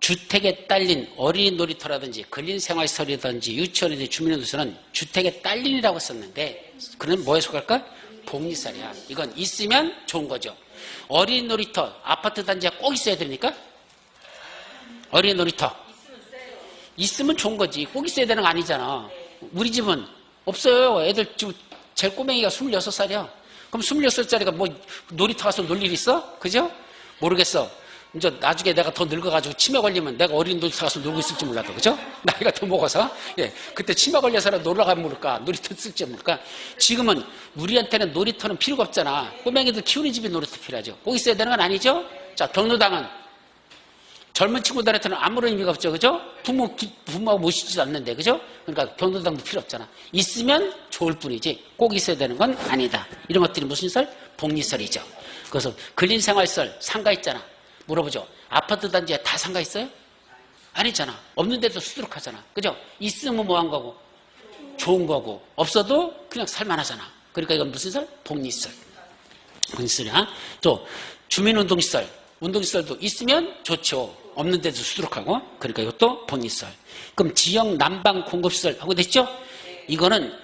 주택에 딸린 어린이 놀이터라든지 근린생활시설이라든지 유치원이든지 주민운동시설은 주택에 딸린이라고 썼는데 그는 뭐에 속할까? 복리시설이야. 이건 있으면 좋은 거죠. 어린이 놀이터, 아파트 단지에 꼭 있어야 됩니까? 어린이 놀이터. 있으면 좋은 거지. 꼭 있어야 되는 거 아니잖아. 우리 집은 없어요. 애들 지금 제일 꼬맹이가 26살이야. 그럼 26살짜리가 뭐 놀이터 가서 놀 일 있어? 그죠? 모르겠어. 이제 나중에 내가 더 늙어가지고 치매 걸리면 내가 어린 놀이터 가서 놀고 있을지 몰라도, 그죠? 나이가 더 먹어서. 예. 그때 치매 걸려서라도 놀러 가면 모를까? 놀이터 쓸지 모를까? 지금은 우리한테는 놀이터는 필요가 없잖아. 꼬맹이들 키우는 집에 놀이터 필요하죠. 꼭 있어야 되는 건 아니죠? 자, 경로당은 젊은 친구들한테는 아무런 의미가 없죠. 그죠? 부모하고 모시지도 않는데, 그죠? 그러니까 경로당도 필요 없잖아. 있으면 좋을 뿐이지 꼭 있어야 되는 건 아니다. 이런 것들이 무슨 시설? 복리시설이죠. 그래서 근린생활시설, 상가 있잖아. 물어보죠. 아파트 단지에 다 상가 있어요? 아니잖아. 없는데도 수두룩하잖아. 그죠? 있으면 뭐 한 거고? 좋은 거고. 없어도 그냥 살만하잖아. 그러니까 이건 무슨 시설? 복리시설. 복리시설이야. 또 주민운동시설, 운동시설도 있으면 좋죠. 없는데도 수두룩하고. 그러니까 이것도 복리시설. 그럼 지역 난방 공급시설 하고 됐죠? 이거는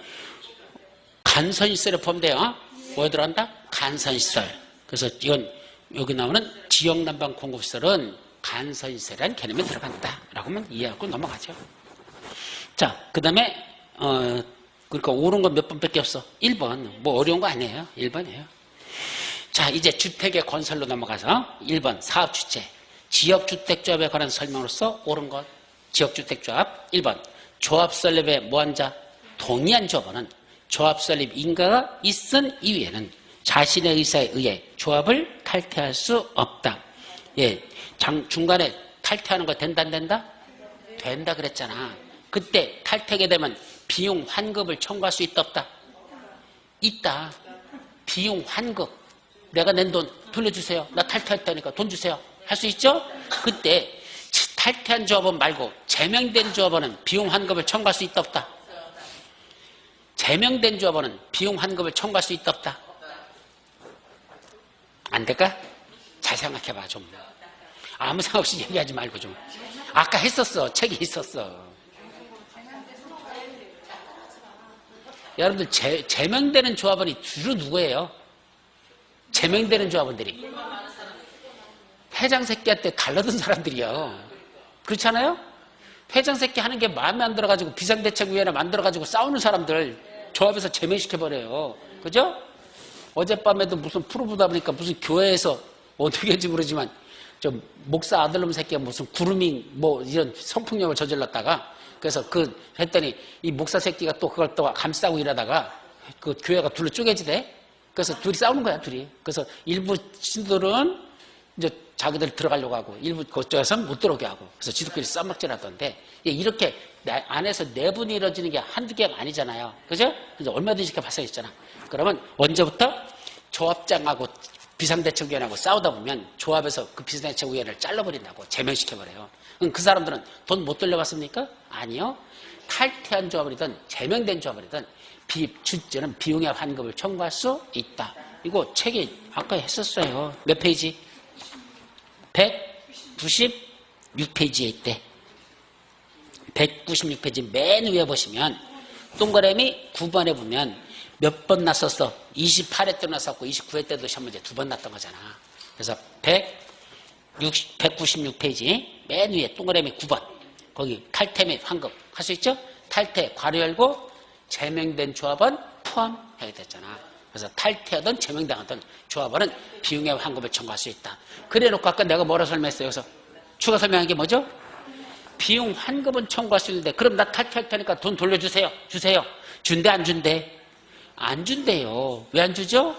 간선시설에 포함돼요. 뭐에 들어간다? 간선시설. 그래서 이건 여기 나오는 지역난방 공급시설은 간선시설이라는 개념에 들어간다라고 하면 이해하고 넘어가죠. 자, 그 다음에 그러니까 옳은 건 몇 번밖에 없어? 1번. 뭐 어려운 거 아니에요. 1번이에요. 자, 이제 주택의 건설로 넘어가서 1번 사업주체 지역주택조합에 관한 설명으로서 옳은 것 지역주택조합. 1번 조합 설립에 뭐한 자? 동의한 조합원은 조합 설립 인가가 있은 이후에는 자신의 의사에 의해 조합을 탈퇴할 수 없다. 예, 중간에 탈퇴하는 거 된다 안 된다? 된다 그랬잖아. 그때 탈퇴하게 되면 비용 환급을 청구할 수 있다 없다? 있다. 비용 환급. 내가 낸 돈 돌려주세요. 나 탈퇴했다니까 돈 주세요. 할 수 있죠? 그때 탈퇴한 조합원 말고 제명된 조합원은 비용 환급을 청구할 수 있다 없다? 제명된 조합원은 비용 환급을 청구할 수 있다 없다? 안 될까? 잘 생각해봐 좀. 아무 생각 없이 얘기하지 말고 좀. 아까 했었어. 책에 있었어. 여러분들 제명되는 조합원이 주로 누구예요? 제명되는 조합원들이 회장 새끼한테 달라든 사람들이요. 그렇잖아요? 회장 새끼 하는 게 마음에 안 들어가지고 비상대책위원회 만들어가지고 싸우는 사람들 조합에서 제명시켜버려요. 그죠? 어젯밤에도 무슨 프로 보다 보니까 무슨 교회에서 어떻게 했는지 모르지만 좀 목사 아들놈 새끼가 무슨 구루밍 뭐 이런 성폭력을 저질렀다가 그래서 했더니 이 목사 새끼가 또 그걸 또 감싸고 이러다가 그 교회가 둘로 쪼개지대. 그래서 둘이 싸우는 거야, 둘이. 그래서 일부 신도들은 이제 자기들 들어가려고 하고 일부 그쪽에서는 못 들어오게 하고 그래서 지들끼리 싸움막질 하던데 이렇게 안에서 내분이 이루어지는 게 한두 개가 아니잖아요. 그죠? 그래서 얼마든지 이렇게 발생했잖아. 그러면 언제부터 조합장하고 비상대책위원회하고 싸우다 보면 조합에서 그 비상대책위원회를 잘라버린다고 제명시켜버려요. 그럼 그 사람들은 돈 못 돌려받습니까? 아니요. 탈퇴한 조합이든 제명된 조합이든 주주는 비용의 환급을 청구할 수 있다. 이거 책에 아까 했었어요. 몇 페이지? 196페이지에 있대. 196페이지 맨 위에 보시면 동그라미 9번에 보면 몇 번 났었어? 28회 때도 났었고 29회 때도 시험 문제 2번 났던 거잖아. 그래서 196페이지 맨 위에 동그라미 9번 거기 탈퇴 및 환급 할 수 있죠? 탈퇴 괄호 열고 제명된 조합은 포함해야 됐잖아. 그래서 탈퇴하든 제명당하든 조합원은 비용의 환급을 청구할 수 있다. 그래놓고 아까 내가 뭐라 설명했어요? 그래서 추가 설명한 게 뭐죠? 비용 환급은 청구할 수 있는데 그럼 나 탈퇴할 테니까 돈 돌려주세요. 주세요. 준대 안 준대? 안 준대요. 왜 안 주죠?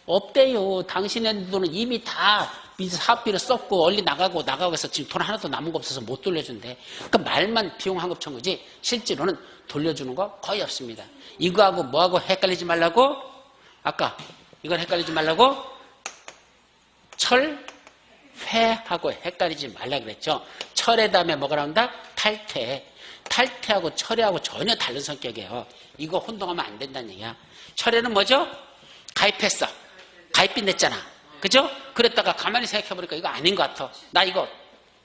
없대요. 당신의 돈은 이미 다 사업비를 썼고 얼리 나가고 해서 지금 돈 하나도 남은 거 없어서 못 돌려준대. 그러니까 말만 비용 환급 청구지 실제로는 돌려주는 거 거의 없습니다. 이거하고 뭐하고 헷갈리지 말라고? 아까 이걸 헷갈리지 말라고? 철회하고 헷갈리지 말라 그랬죠. 철의 다음에 뭐가 나온다? 탈퇴. 탈퇴하고 철회하고 전혀 다른 성격이에요. 이거 혼동하면 안 된다는 얘기야. 철회는 뭐죠? 가입했어. 가입비 냈잖아. 그죠? 그랬다가 가만히 생각해보니까 이거 아닌 것 같아. 나 이거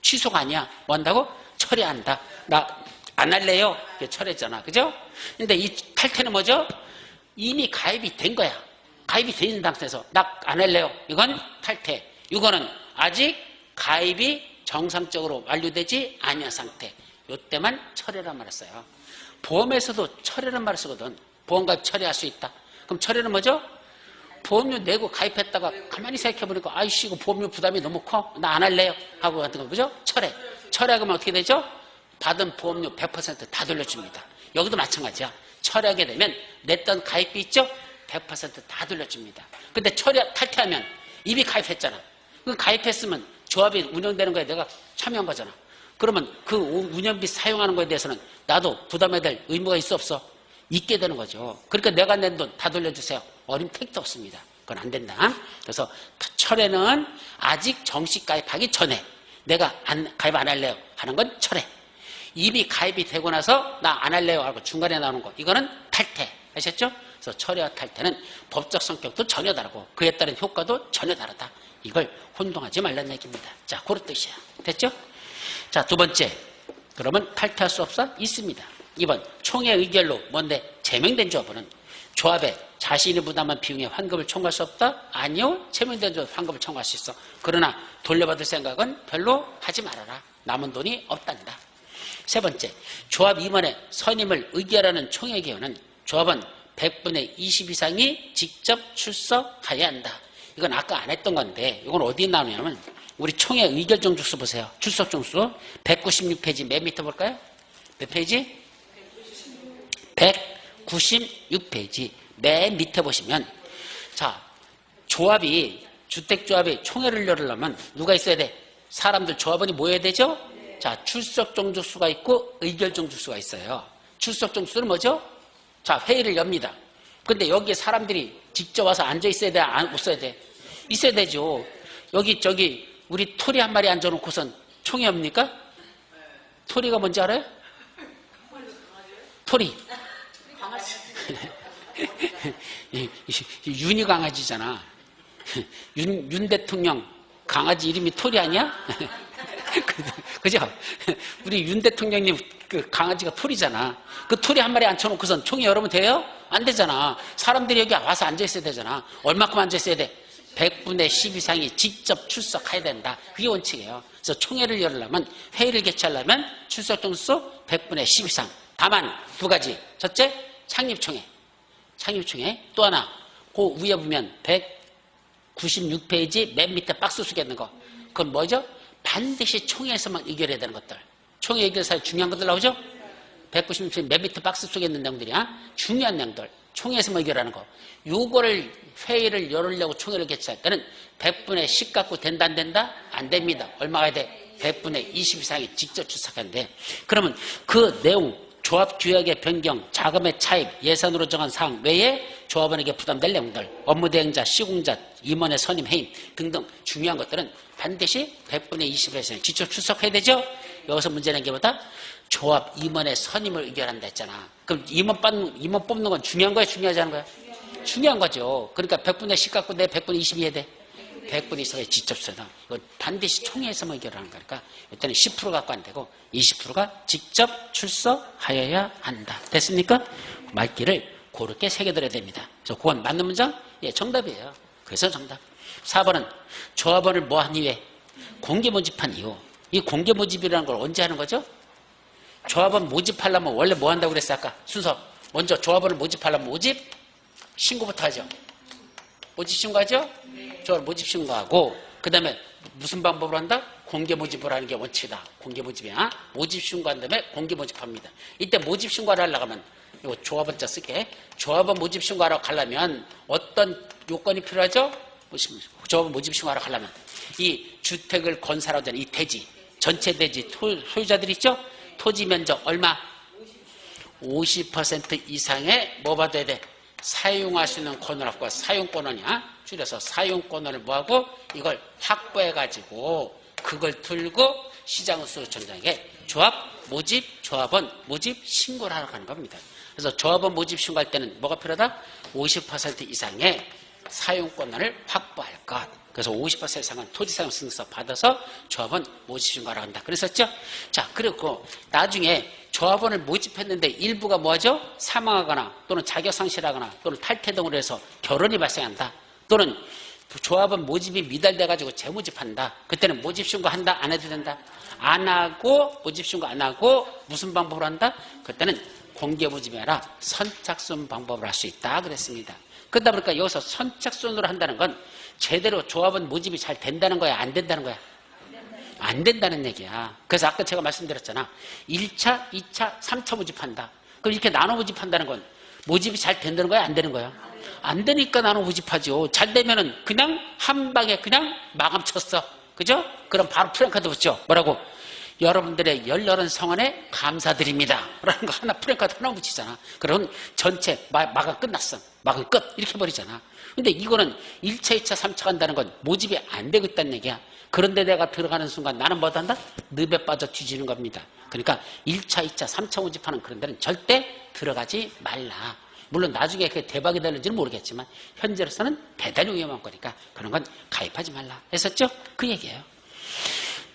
취소가 아니야. 뭐 한다고? 철회한다. 나 안 할래요. 이게 철회잖아. 그죠? 근데 이 탈퇴는 뭐죠? 이미 가입이 된 거야. 가입이 돼 있는 상태에서 나 안 할래요. 이건 탈퇴. 이거는 아직 가입이 정상적으로 완료되지 아니한 상태. 이때만 철회란 말을 써요. 보험에서도 철회란 말을 쓰거든. 보험가입 철회할 수 있다. 그럼 철회는 뭐죠? 보험료 내고 가입했다가 가만히 생각해보니까 아이씨 이거 보험료 부담이 너무 커. 나 안 할래요. 하고 같은 거 그죠? 철회. 철회하면 어떻게 되죠? 받은 보험료 100% 다 돌려줍니다. 여기도 마찬가지야. 철회하게 되면 냈던 가입비 있죠? 100% 다 돌려줍니다. 근데 탈퇴하면 이미 가입했잖아. 그 가입했으면 조합이 운영되는 거에 내가 참여한 거잖아. 그러면 그 운영비 사용하는 거에 대해서는 나도 부담해야 될 의무가 있어 없어? 있게 되는 거죠. 그러니까 내가 낸 돈 다 돌려주세요. 어림 택도 없습니다. 그건 안 된다. 그래서 철회는 아직 정식 가입하기 전에 내가 가입 안 할래요 하는 건 철회. 이미 가입이 되고 나서 나 안 할래요 하고 중간에 나오는 거 이거는 탈퇴. 아셨죠? 그래서 철회와 탈퇴는 법적 성격도 전혀 다르고 그에 따른 효과도 전혀 다르다. 이걸 혼동하지 말라는 얘기입니다. 자, 그런 뜻이야. 됐죠? 자, 두 번째. 그러면 탈퇴할 수 없어? 있습니다. 2번. 총회 의결로 뭔데? 제명된 조합원은 조합에 자신이 부담한 비용의 환급을 청구할 수 없다? 아니요. 제명된 조합 환급을 청구할 수 있어. 그러나 돌려받을 생각은 별로 하지 말아라. 남은 돈이 없단다. 세 번째. 조합 임원의 선임을 의결하는 총회 개헌은 조합원 100분의 20 이상이 직접 출석해야 한다. 이건 아까 안 했던 건데 이건 어디에 나오냐면 우리 총회 의결 종족수 보세요. 출석 종수 196페이지 맨 밑에 볼까요? 몇 페이지? 196페이지 맨 밑에 보시면 자 조합이 주택조합이 총회를 열으려면 누가 있어야 돼? 사람들 조합원이 모여야 되죠? 자 출석 종족수가 있고 의결 종족수가 있어요. 출석 종족수는 뭐죠? 자 회의를 엽니다. 근데 여기에 사람들이 직접 와서 앉아 있어야 돼? 안 있어야 돼? 있어야 되죠. 여기 저기 우리 토리 한 마리 앉아놓고선 총회 엽니까? 토리가 뭔지 알아요? 토리. 윤이 강아지잖아. 윤 대통령 강아지 이름이 토리 아니야? 그죠? 우리 윤 대통령님 그 강아지가 토리잖아. 그 토리 한 마리 앉혀놓고선 총회 열으면 돼요? 안 되잖아. 사람들이 여기 와서 앉아있어야 되잖아. 얼마큼 앉아있어야 돼? 100분의 10 이상이 직접 출석해야 된다. 그게 원칙이에요. 그래서 총회를 열으려면 회의를 개최하려면 출석 정수 100분의 10 이상. 다만 두 가지. 첫째, 창립총회. 창립총회. 또 하나, 그 위에 보면 196페이지 맨 밑에 박스 속에 있는 거. 그건 뭐죠? 반드시 총회에서만 의결해야 되는 것들. 총회 의결사에 중요한 것들 나오죠? 196페이지 맨 밑에 박스 속에 있는 내용들이야. 중요한 내용들. 총회에서만 의결하는 거. 요거를 회의를 열으려고 총회를 개최할 때는 100분의 10 갖고 된다 안 된다? 안 됩니다. 얼마가 돼? 100분의 20 이상이 직접 출석한대. 그러면 그 내용 조합 규약의 변경, 자금의 차입, 예산으로 정한 사항 외에 조합원에게 부담될 내용들, 업무 대행자, 시공자, 임원의 선임, 해임 등등 중요한 것들은 반드시 100분의 20 이상 직접 출석해야 되죠? 여기서 문제는 게 뭐다? 조합 임원의 선임을 의결한다 했잖아. 그럼 임원 뽑는 건 중요한 거야? 중요하지 않은 거야? 중요한 거죠. 그러니까 100분의 10 갖고 내 100분의 20이 해야 돼. 100분의 20에 직접 써다. 이거 반드시 총회에서만 의결하는 거니까 이때는 10% 갖고 안 되고 20%가 직접 출석하여야 한다. 됐습니까? 말귀를 그렇게 새겨들어야 됩니다. 그래서 그건 맞는 문장? 예, 정답이에요. 그래서 정답. 4번은 조합원을 뭐 한 이유에? 공개 모집한 이유. 이 공개 모집이라는 걸 언제 하는 거죠? 조합원 모집하려면 원래 뭐 한다고 그랬어요? 아까 순서. 먼저 조합원을 모집하려면 모집? 신고부터 하죠. 모집 신고하죠? 조합을 모집 신고하고 그 다음에 무슨 방법으로 한다? 공개 모집을 하는 게 원칙이다. 공개 모집이야. 모집 신고한 다음에 공개 모집합니다. 이때 모집 신고를 하려고 하면 이거 조합원 자 쓸게. 조합원 모집 신고하러 가려면 어떤 요건이 필요하죠? 조합원 모집 신고하러 가려면 이 주택을 건설하고 있는 이 대지, 전체 대지 소유자들 있죠? 토지 면적 얼마? 50% 이상의 뭐 받아야 돼? 사용할 수 있는 권한과 사용권이야. 줄여서 사용권을 뭐하고 이걸 확보해가지고 그걸 들고 시장수요청장에게 조합 모집, 조합원 모집 신고를 하러 가는 겁니다. 그래서 조합원 모집 신고할 때는 뭐가 필요하다? 50% 이상의 사용권을 확보할 것. 그래서 50% 이상은 토지사용승인서 받아서 조합원 모집 신고하러 간다. 그랬었죠? 자, 그리고 나중에 조합원을 모집했는데 일부가 뭐하죠? 사망하거나 또는 자격 상실하거나 또는 탈퇴 등으로 해서 결혼이 발생한다. 또는 조합원 모집이 미달돼가지고 재모집한다. 그때는 모집 신고한다? 안 해도 된다? 안 하고 모집 신고 안 하고 무슨 방법으로 한다? 그때는 공개 모집이 아니라 선착순 방법으로 할 수 있다 그랬습니다. 그러다 보니까 여기서 선착순으로 한다는 건 제대로 조합원 모집이 잘 된다는 거야? 안 된다는 거야? 안 된다는 얘기야. 그래서 아까 제가 말씀드렸잖아. 1차, 2차, 3차 모집한다. 그럼 이렇게 나눠 모집한다는 건 모집이 잘 된다는 거야? 안 되는 거야? 안 되니까 나눠 모집하죠. 잘 되면은 그냥 한 방에 그냥 마감 쳤어. 그죠? 그럼 바로 프랭카드 붙죠. 뭐라고? 여러분들의 열렬한 성원에 감사드립니다. 라는 거 하나 프랭카드 하나 붙이잖아. 그럼 전체 마감 끝났어. 마감 끝. 이렇게 버리잖아. 근데 이거는 1차, 2차, 3차 간다는 건 모집이 안 되고 있다는 얘기야. 그런데 내가 들어가는 순간 나는 뭐 한다? 늪에 빠져 뒤지는 겁니다. 그러니까 1차, 2차, 3차 모집하는 그런 데는 절대 들어가지 말라. 물론 나중에 그게 대박이 될지는 모르겠지만 현재로서는 대단히 위험한 거니까 그런 건 가입하지 말라 했었죠? 그 얘기예요.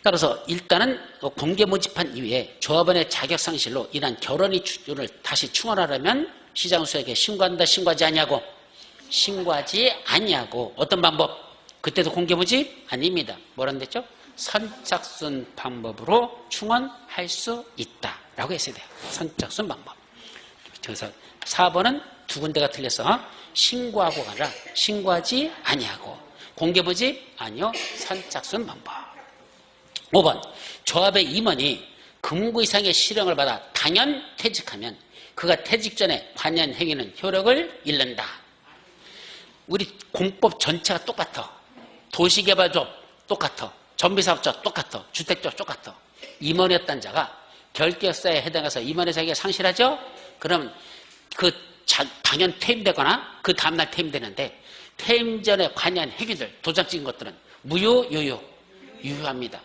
따라서 일단은 공개 모집한 이후에 조합원의 자격 상실로 인한 결혼 이주를 다시 충원하려면 시장수에게 신고한다, 신고하지 아니하고? 신고하지 아니하고 어떤 방법? 그때도 공개 모집? 아닙니다. 뭐라는 데죠? 선착순 방법으로 충원할 수 있다라고 했어야 돼요. 선착순 방법. 그래서 4번은 두 군데가 틀려서 신고하고 가라. 신고하지 아니하고. 공개 모집? 아니요. 선착순 방법. 5번 조합의 임원이 금고 이상의 실형을 받아 당연 퇴직하면 그가 퇴직 전에 관련 행위는 효력을 잃는다. 우리 공법 전체가 똑같아. 도시개발법 똑같아. 전비사업자 똑같아. 주택법 똑같아. 임원이었던 자가 결격사에 해당해서 임원의 자격이 상실하죠? 그럼 그 당연 퇴임되거나 그 다음날 퇴임되는데 퇴임 전에 관여한 행위들, 도장 찍은 것들은 무효, 유효? 유효합니다.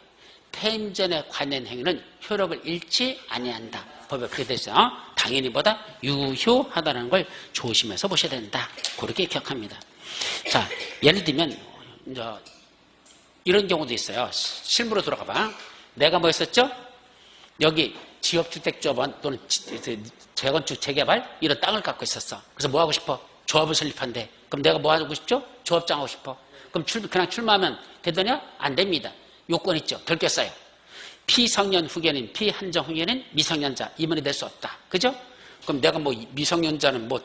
퇴임 전에 관여한 행위는 효력을 잃지 아니한다. 법에 그렇게 되어 있어요. 당연히 보다 유효하다는 걸 조심해서 보셔야 된다. 그렇게 기억합니다. 자, 예를 들면 이런 경우도 있어요. 실무로 들어가 봐. 내가 뭐 했었죠? 여기 지역주택조합원 또는 재건축 재개발 이런 땅을 갖고 있었어. 그래서 뭐 하고 싶어? 조합을 설립한대. 그럼 내가 뭐 하고 싶죠? 조합장 하고 싶어. 그럼 그냥 출마하면 되더냐? 안 됩니다. 요건 있죠. 결격사유. 피성년 후견인, 피한정 후견인, 미성년자 임원이 될 수 없다. 그죠? 그럼 내가 뭐 미성년자는 뭐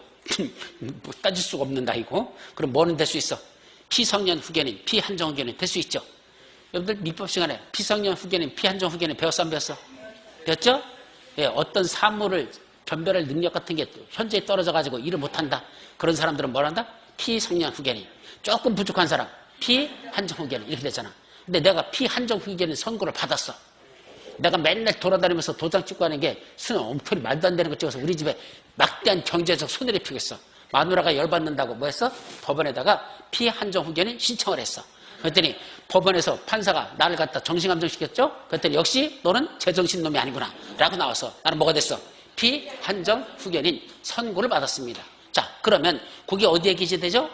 따질 수가 없는 나이고 그럼 뭐는 될 수 있어? 피성년 후견인, 피한정 후견인 될 수 있죠. 여러분들 민법 시간에 피성년 후견인, 피한정 후견인 배웠어 안 배웠어? 배웠죠? 예, 어떤 사물을 변별할 능력 같은 게 현저히 떨어져가지고 일을 못한다. 그런 사람들은 뭘 한다? 피성년 후견인. 조금 부족한 사람 피한정 후견인 이렇게 되잖아. 근데 내가 피한정 후견인 선고를 받았어. 내가 맨날 돌아다니면서 도장 찍고 하는 게 수능 엉터리 말도 안 되는 거 찍어서 우리 집에 막대한 경제적 손해를 피겠어. 마누라가 열받는다고 뭐 했어? 법원에다가 피한정 후견인 신청을 했어. 그랬더니 법원에서 판사가 나를 갖다 정신감정시켰죠? 그랬더니 역시 너는 제정신 놈이 아니구나 라고 나와서 나는 뭐가 됐어? 피한정 후견인 선고를 받았습니다. 자, 그러면 그게 어디에 기재되죠?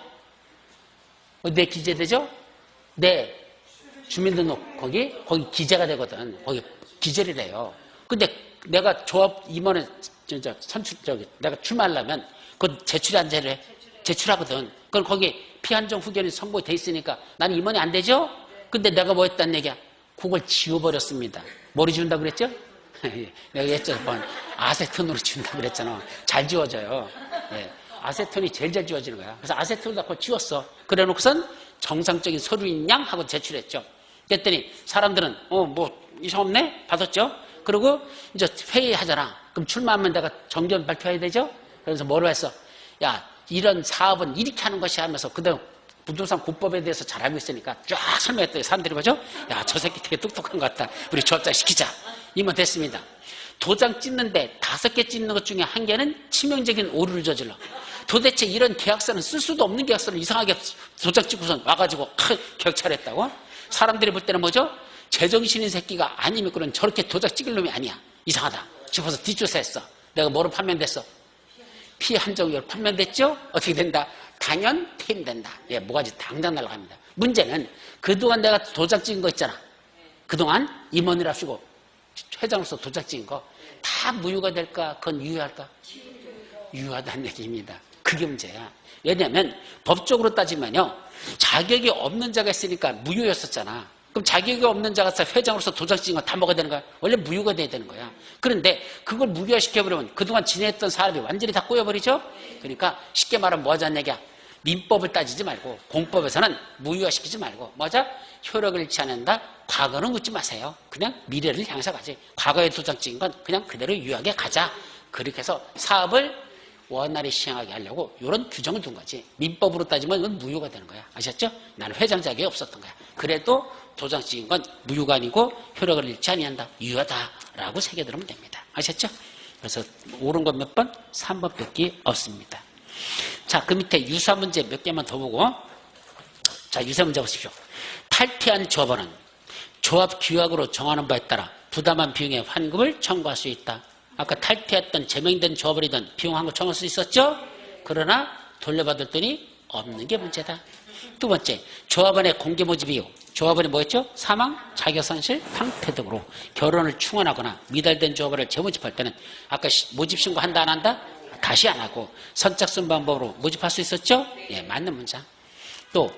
어디에 기재되죠? 내 주민등록 거기 기재가 되거든. 거기 기재를 해요. 근데 내가 조합 임원을 진짜 내가 출마하려면 그건 제출이 안 되래. 제출하거든. 그럼 거기 피한정 후견인 선고에 돼 있으니까 나는 임원이 안 되죠? 근데 내가 뭐 했다는 얘기야? 그걸 지워버렸습니다. 뭐로 지운다 그랬죠? 내가 했죠. 아세톤으로 지운다 그랬잖아. 잘 지워져요. 네. 아세톤이 제일 잘 지워지는 거야. 그래서 아세톤을 다 지웠어. 그래 놓고선 정상적인 서류인 양 하고 제출했죠. 그랬더니 사람들은 뭐 이상 없네? 받았죠? 그리고 이제 회의하잖아. 그럼 출마하면 내가 정견 발표해야 되죠? 그래서 뭐로 했어? 야, 이런 사업은 이렇게 하는 것이 하면서 그다음 부동산 공법에 대해서 잘 알고 있으니까 쫙 설명했더니 사람들이 뭐죠? 야, 저 새끼 되게 똑똑한 것 같다. 우리 조합장 시키자. 이면 됐습니다. 도장 찍는데 5개 찍는 것 중에 1개는 치명적인 오류를 저질러. 도대체 이런 계약서는 쓸 수도 없는 계약서를 이상하게 도장 찍고선 와가지고 격찰했다고? 사람들이 볼 때는 뭐죠? 제정신인 새끼가 아니면 그런 저렇게 도장 찍을 놈이 아니야. 이상하다. 싶어서 뒷조사했어. 내가 뭐로 판명됐어? 피한정으로 판명됐죠? 어떻게 된다? 당연 퇴임된다. 예, 뭐가지 당장 날아갑니다. 문제는 그동안 내가 도장 찍은 거 있잖아. 그동안 임원이랍시고 회장으로서 도장 찍은 거 다 무효가 될까? 그건 유효할까? 유효하다는 얘기입니다. 그게 문제야. 왜냐하면 법적으로 따지면요, 자격이 없는 자가 있으니까 무효였었잖아. 그럼 자격이 없는 자가 회장으로서 도장 찍은 거 다 먹어야 되는 거야? 원래 무효가 돼야 되는 거야. 그런데 그걸 무효화시켜버리면 그동안 지내했던 사람이 완전히 다 꼬여버리죠? 그러니까 쉽게 말하면 뭐 하자는 얘기야? 민법을 따지지 말고 공법에서는 무효화시키지 말고 뭐죠? 효력을 잃지 않는다? 과거는 묻지 마세요. 그냥 미래를 향해서 가지. 과거에 도장 찍은 건 그냥 그대로 유효하게 가자. 그렇게 해서 사업을 원활히 시행하게 하려고 이런 규정을 둔 거지. 민법으로 따지면 이건 무효가 되는 거야. 아셨죠? 나는 회장 자격이 없었던 거야. 그래도 도장 찍은 건 무효가 아니고 효력을 잃지 아니한다. 유효하다라고 새겨들으면 됩니다. 아셨죠? 그래서 옳은 건 몇 번? 3번 밖에 없습니다. 자, 그 밑에 유사 문제 몇 개만 더 보고. 자, 유사 문제 보십시오. 탈퇴한 조합원은 조합 규약으로 정하는 바에 따라 부담한 비용의 환급을 청구할 수 있다. 아까 탈퇴했던 제명된 조합원이든 비용 환급 청구할 수 있었죠? 그러나 돌려받을 돈이 없는 게 문제다. 두 번째, 조합원의 공개 모집 이유. 조합원이 뭐였죠? 사망, 자격상실, 상태 등으로 결혼을 충원하거나 미달된 조합원을 재모집할 때는 아까 모집 신고한다 안 한다? 다시 안 하고 선착순 방법으로 모집할 수 있었죠? 예, 맞는 문장. 또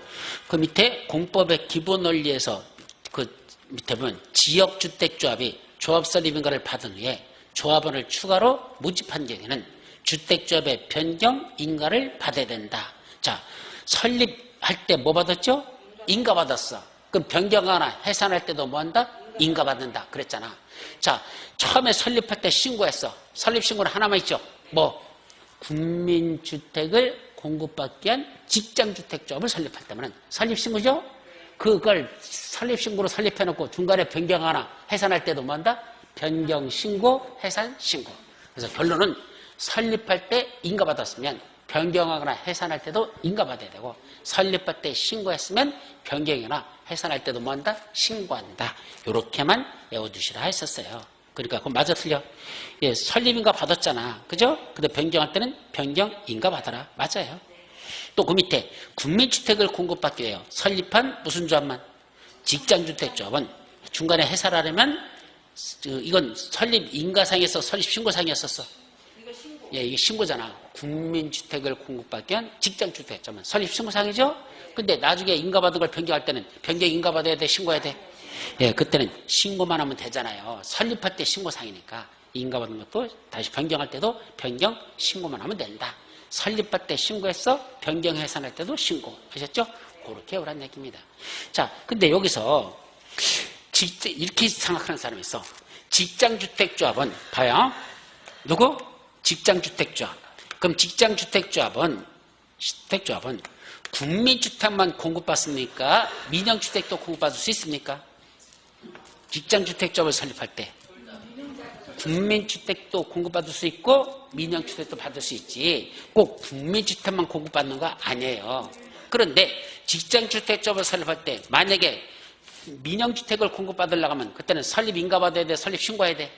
그 밑에 공법의 기본 원리에서 그 밑에 보면 지역주택조합이 조합 설립인가를 받은 후에 조합원을 추가로 모집한 경우에는 주택조합의 변경 인가를 받아야 된다. 자, 설립할 때 뭐 받았죠? 인가 받았어. 그럼 변경하거나 해산할 때도 뭐 한다? 인가 받는다. 그랬잖아. 자, 처음에 설립할 때 신고했어. 설립 신고는 하나만 있죠. 뭐 국민주택을 공급받기 위한 직장주택조합을 설립할 때면 설립신고죠? 그걸 설립신고로 설립해놓고 중간에 변경하거나 해산할 때도 뭐 한다? 변경신고, 해산신고. 그래서 결론은 설립할 때 인가받았으면 변경하거나 해산할 때도 인가받아야 되고 설립할 때 신고했으면 변경이나 해산할 때도 뭐 한다? 신고한다. 이렇게만 외워두시라 했었어요. 그러니까 그건 맞아 틀려? 예, 설립인가 받았잖아. 그죠? 근데 변경할 때는 변경인가 받아라. 맞아요. 또 그 밑에 국민주택을 공급받기 위해 설립한 무슨 조합만? 직장주택조합은 중간에 해산하려면 이건 설립인가상에서 설립신고상이었었어. 예, 이게 신고잖아. 국민주택을 공급받기 위한 직장주택조합은 설립신고상이죠? 근데 나중에 인가받은 걸 변경할 때는 변경 인가받아야 돼? 신고해야 돼? 예, 그때는 신고만 하면 되잖아요. 설립할 때 신고상이니까 인가받은 것도 다시 변경할 때도 변경 신고만 하면 된다. 설립할 때 신고했어. 변경 해산할 때도 신고. 아셨죠? 그렇게 오란 얘기입니다. 자, 근데 여기서 이렇게 생각하는 사람이 있어. 직장주택조합은 봐요. 누구? 직장주택조합. 그럼 직장주택조합은 국민주택만 공급받습니까? 민영주택도 공급받을 수 있습니까? 직장주택조합을 설립할 때 국민주택도 공급받을 수 있고 민영주택도 받을 수 있지 꼭 국민주택만 공급받는 거 아니에요. 그런데 직장주택조합을 설립할 때 만약에 민영주택을 공급받으려고 하면 그때는 설립인가 받아야 돼? 설립신고해야 돼?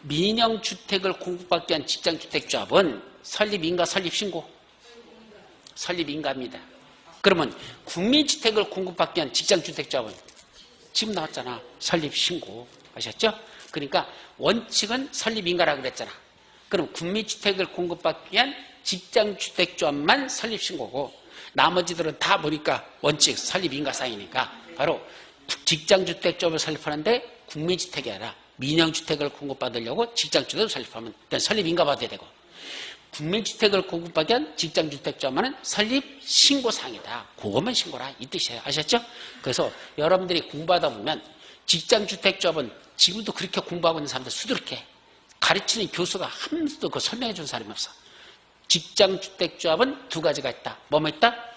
민영주택을 공급받기 위한 직장주택조합은 설립인가 설립신고? 설립인가입니다. 그러면 국민주택을 공급받기 위한 직장주택조합은 지금 나왔잖아. 설립신고. 아셨죠? 그러니까 원칙은 설립인가라고 그랬잖아. 그럼 국민주택을 공급받기 위한 직장주택조합만 설립신고고 나머지들은 다 보니까 원칙 설립인가상이니까 바로 직장주택조합을 설립하는데 국민주택이 아니라 민영주택을 공급받으려고 직장주택을 설립하면 일단 설립인가 받아야 되고, 국민주택을 공급받기 위한 직장주택자만은 설립 신고사항이다. 그것만 신고라 이 뜻이에요. 아셨죠? 그래서 여러분들이 공부하다 보면 직장주택조합은 지금도 그렇게 공부하고 있는 사람들 수두룩해. 가르치는 교수가 한 번도 그 설명해 준 사람이 없어. 직장주택조합은 두 가지가 있다. 뭐뭐 있다?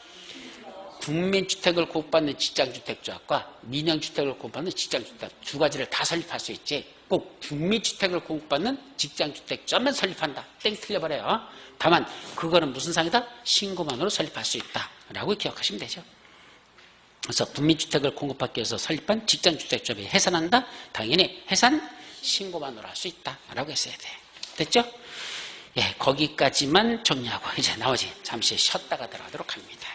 국민주택을 공급받는 직장주택조합과 민영주택을 공급받는 직장주택 두 가지를 다 설립할 수 있지. 꼭 국민주택을 공급받는 직장주택조합만 설립한다. 땡 틀려버려요. 다만 그거는 무슨 상이다? 신고만으로 설립할 수 있다라고 기억하시면 되죠. 그래서 국민주택을 공급받기 위해서 설립한 직장주택조합이 해산한다? 당연히 해산 신고만으로 할 수 있다라고 했어야 돼. 됐죠? 예, 거기까지만 정리하고 이제 나머지 잠시 쉬었다가 들어가도록 합니다.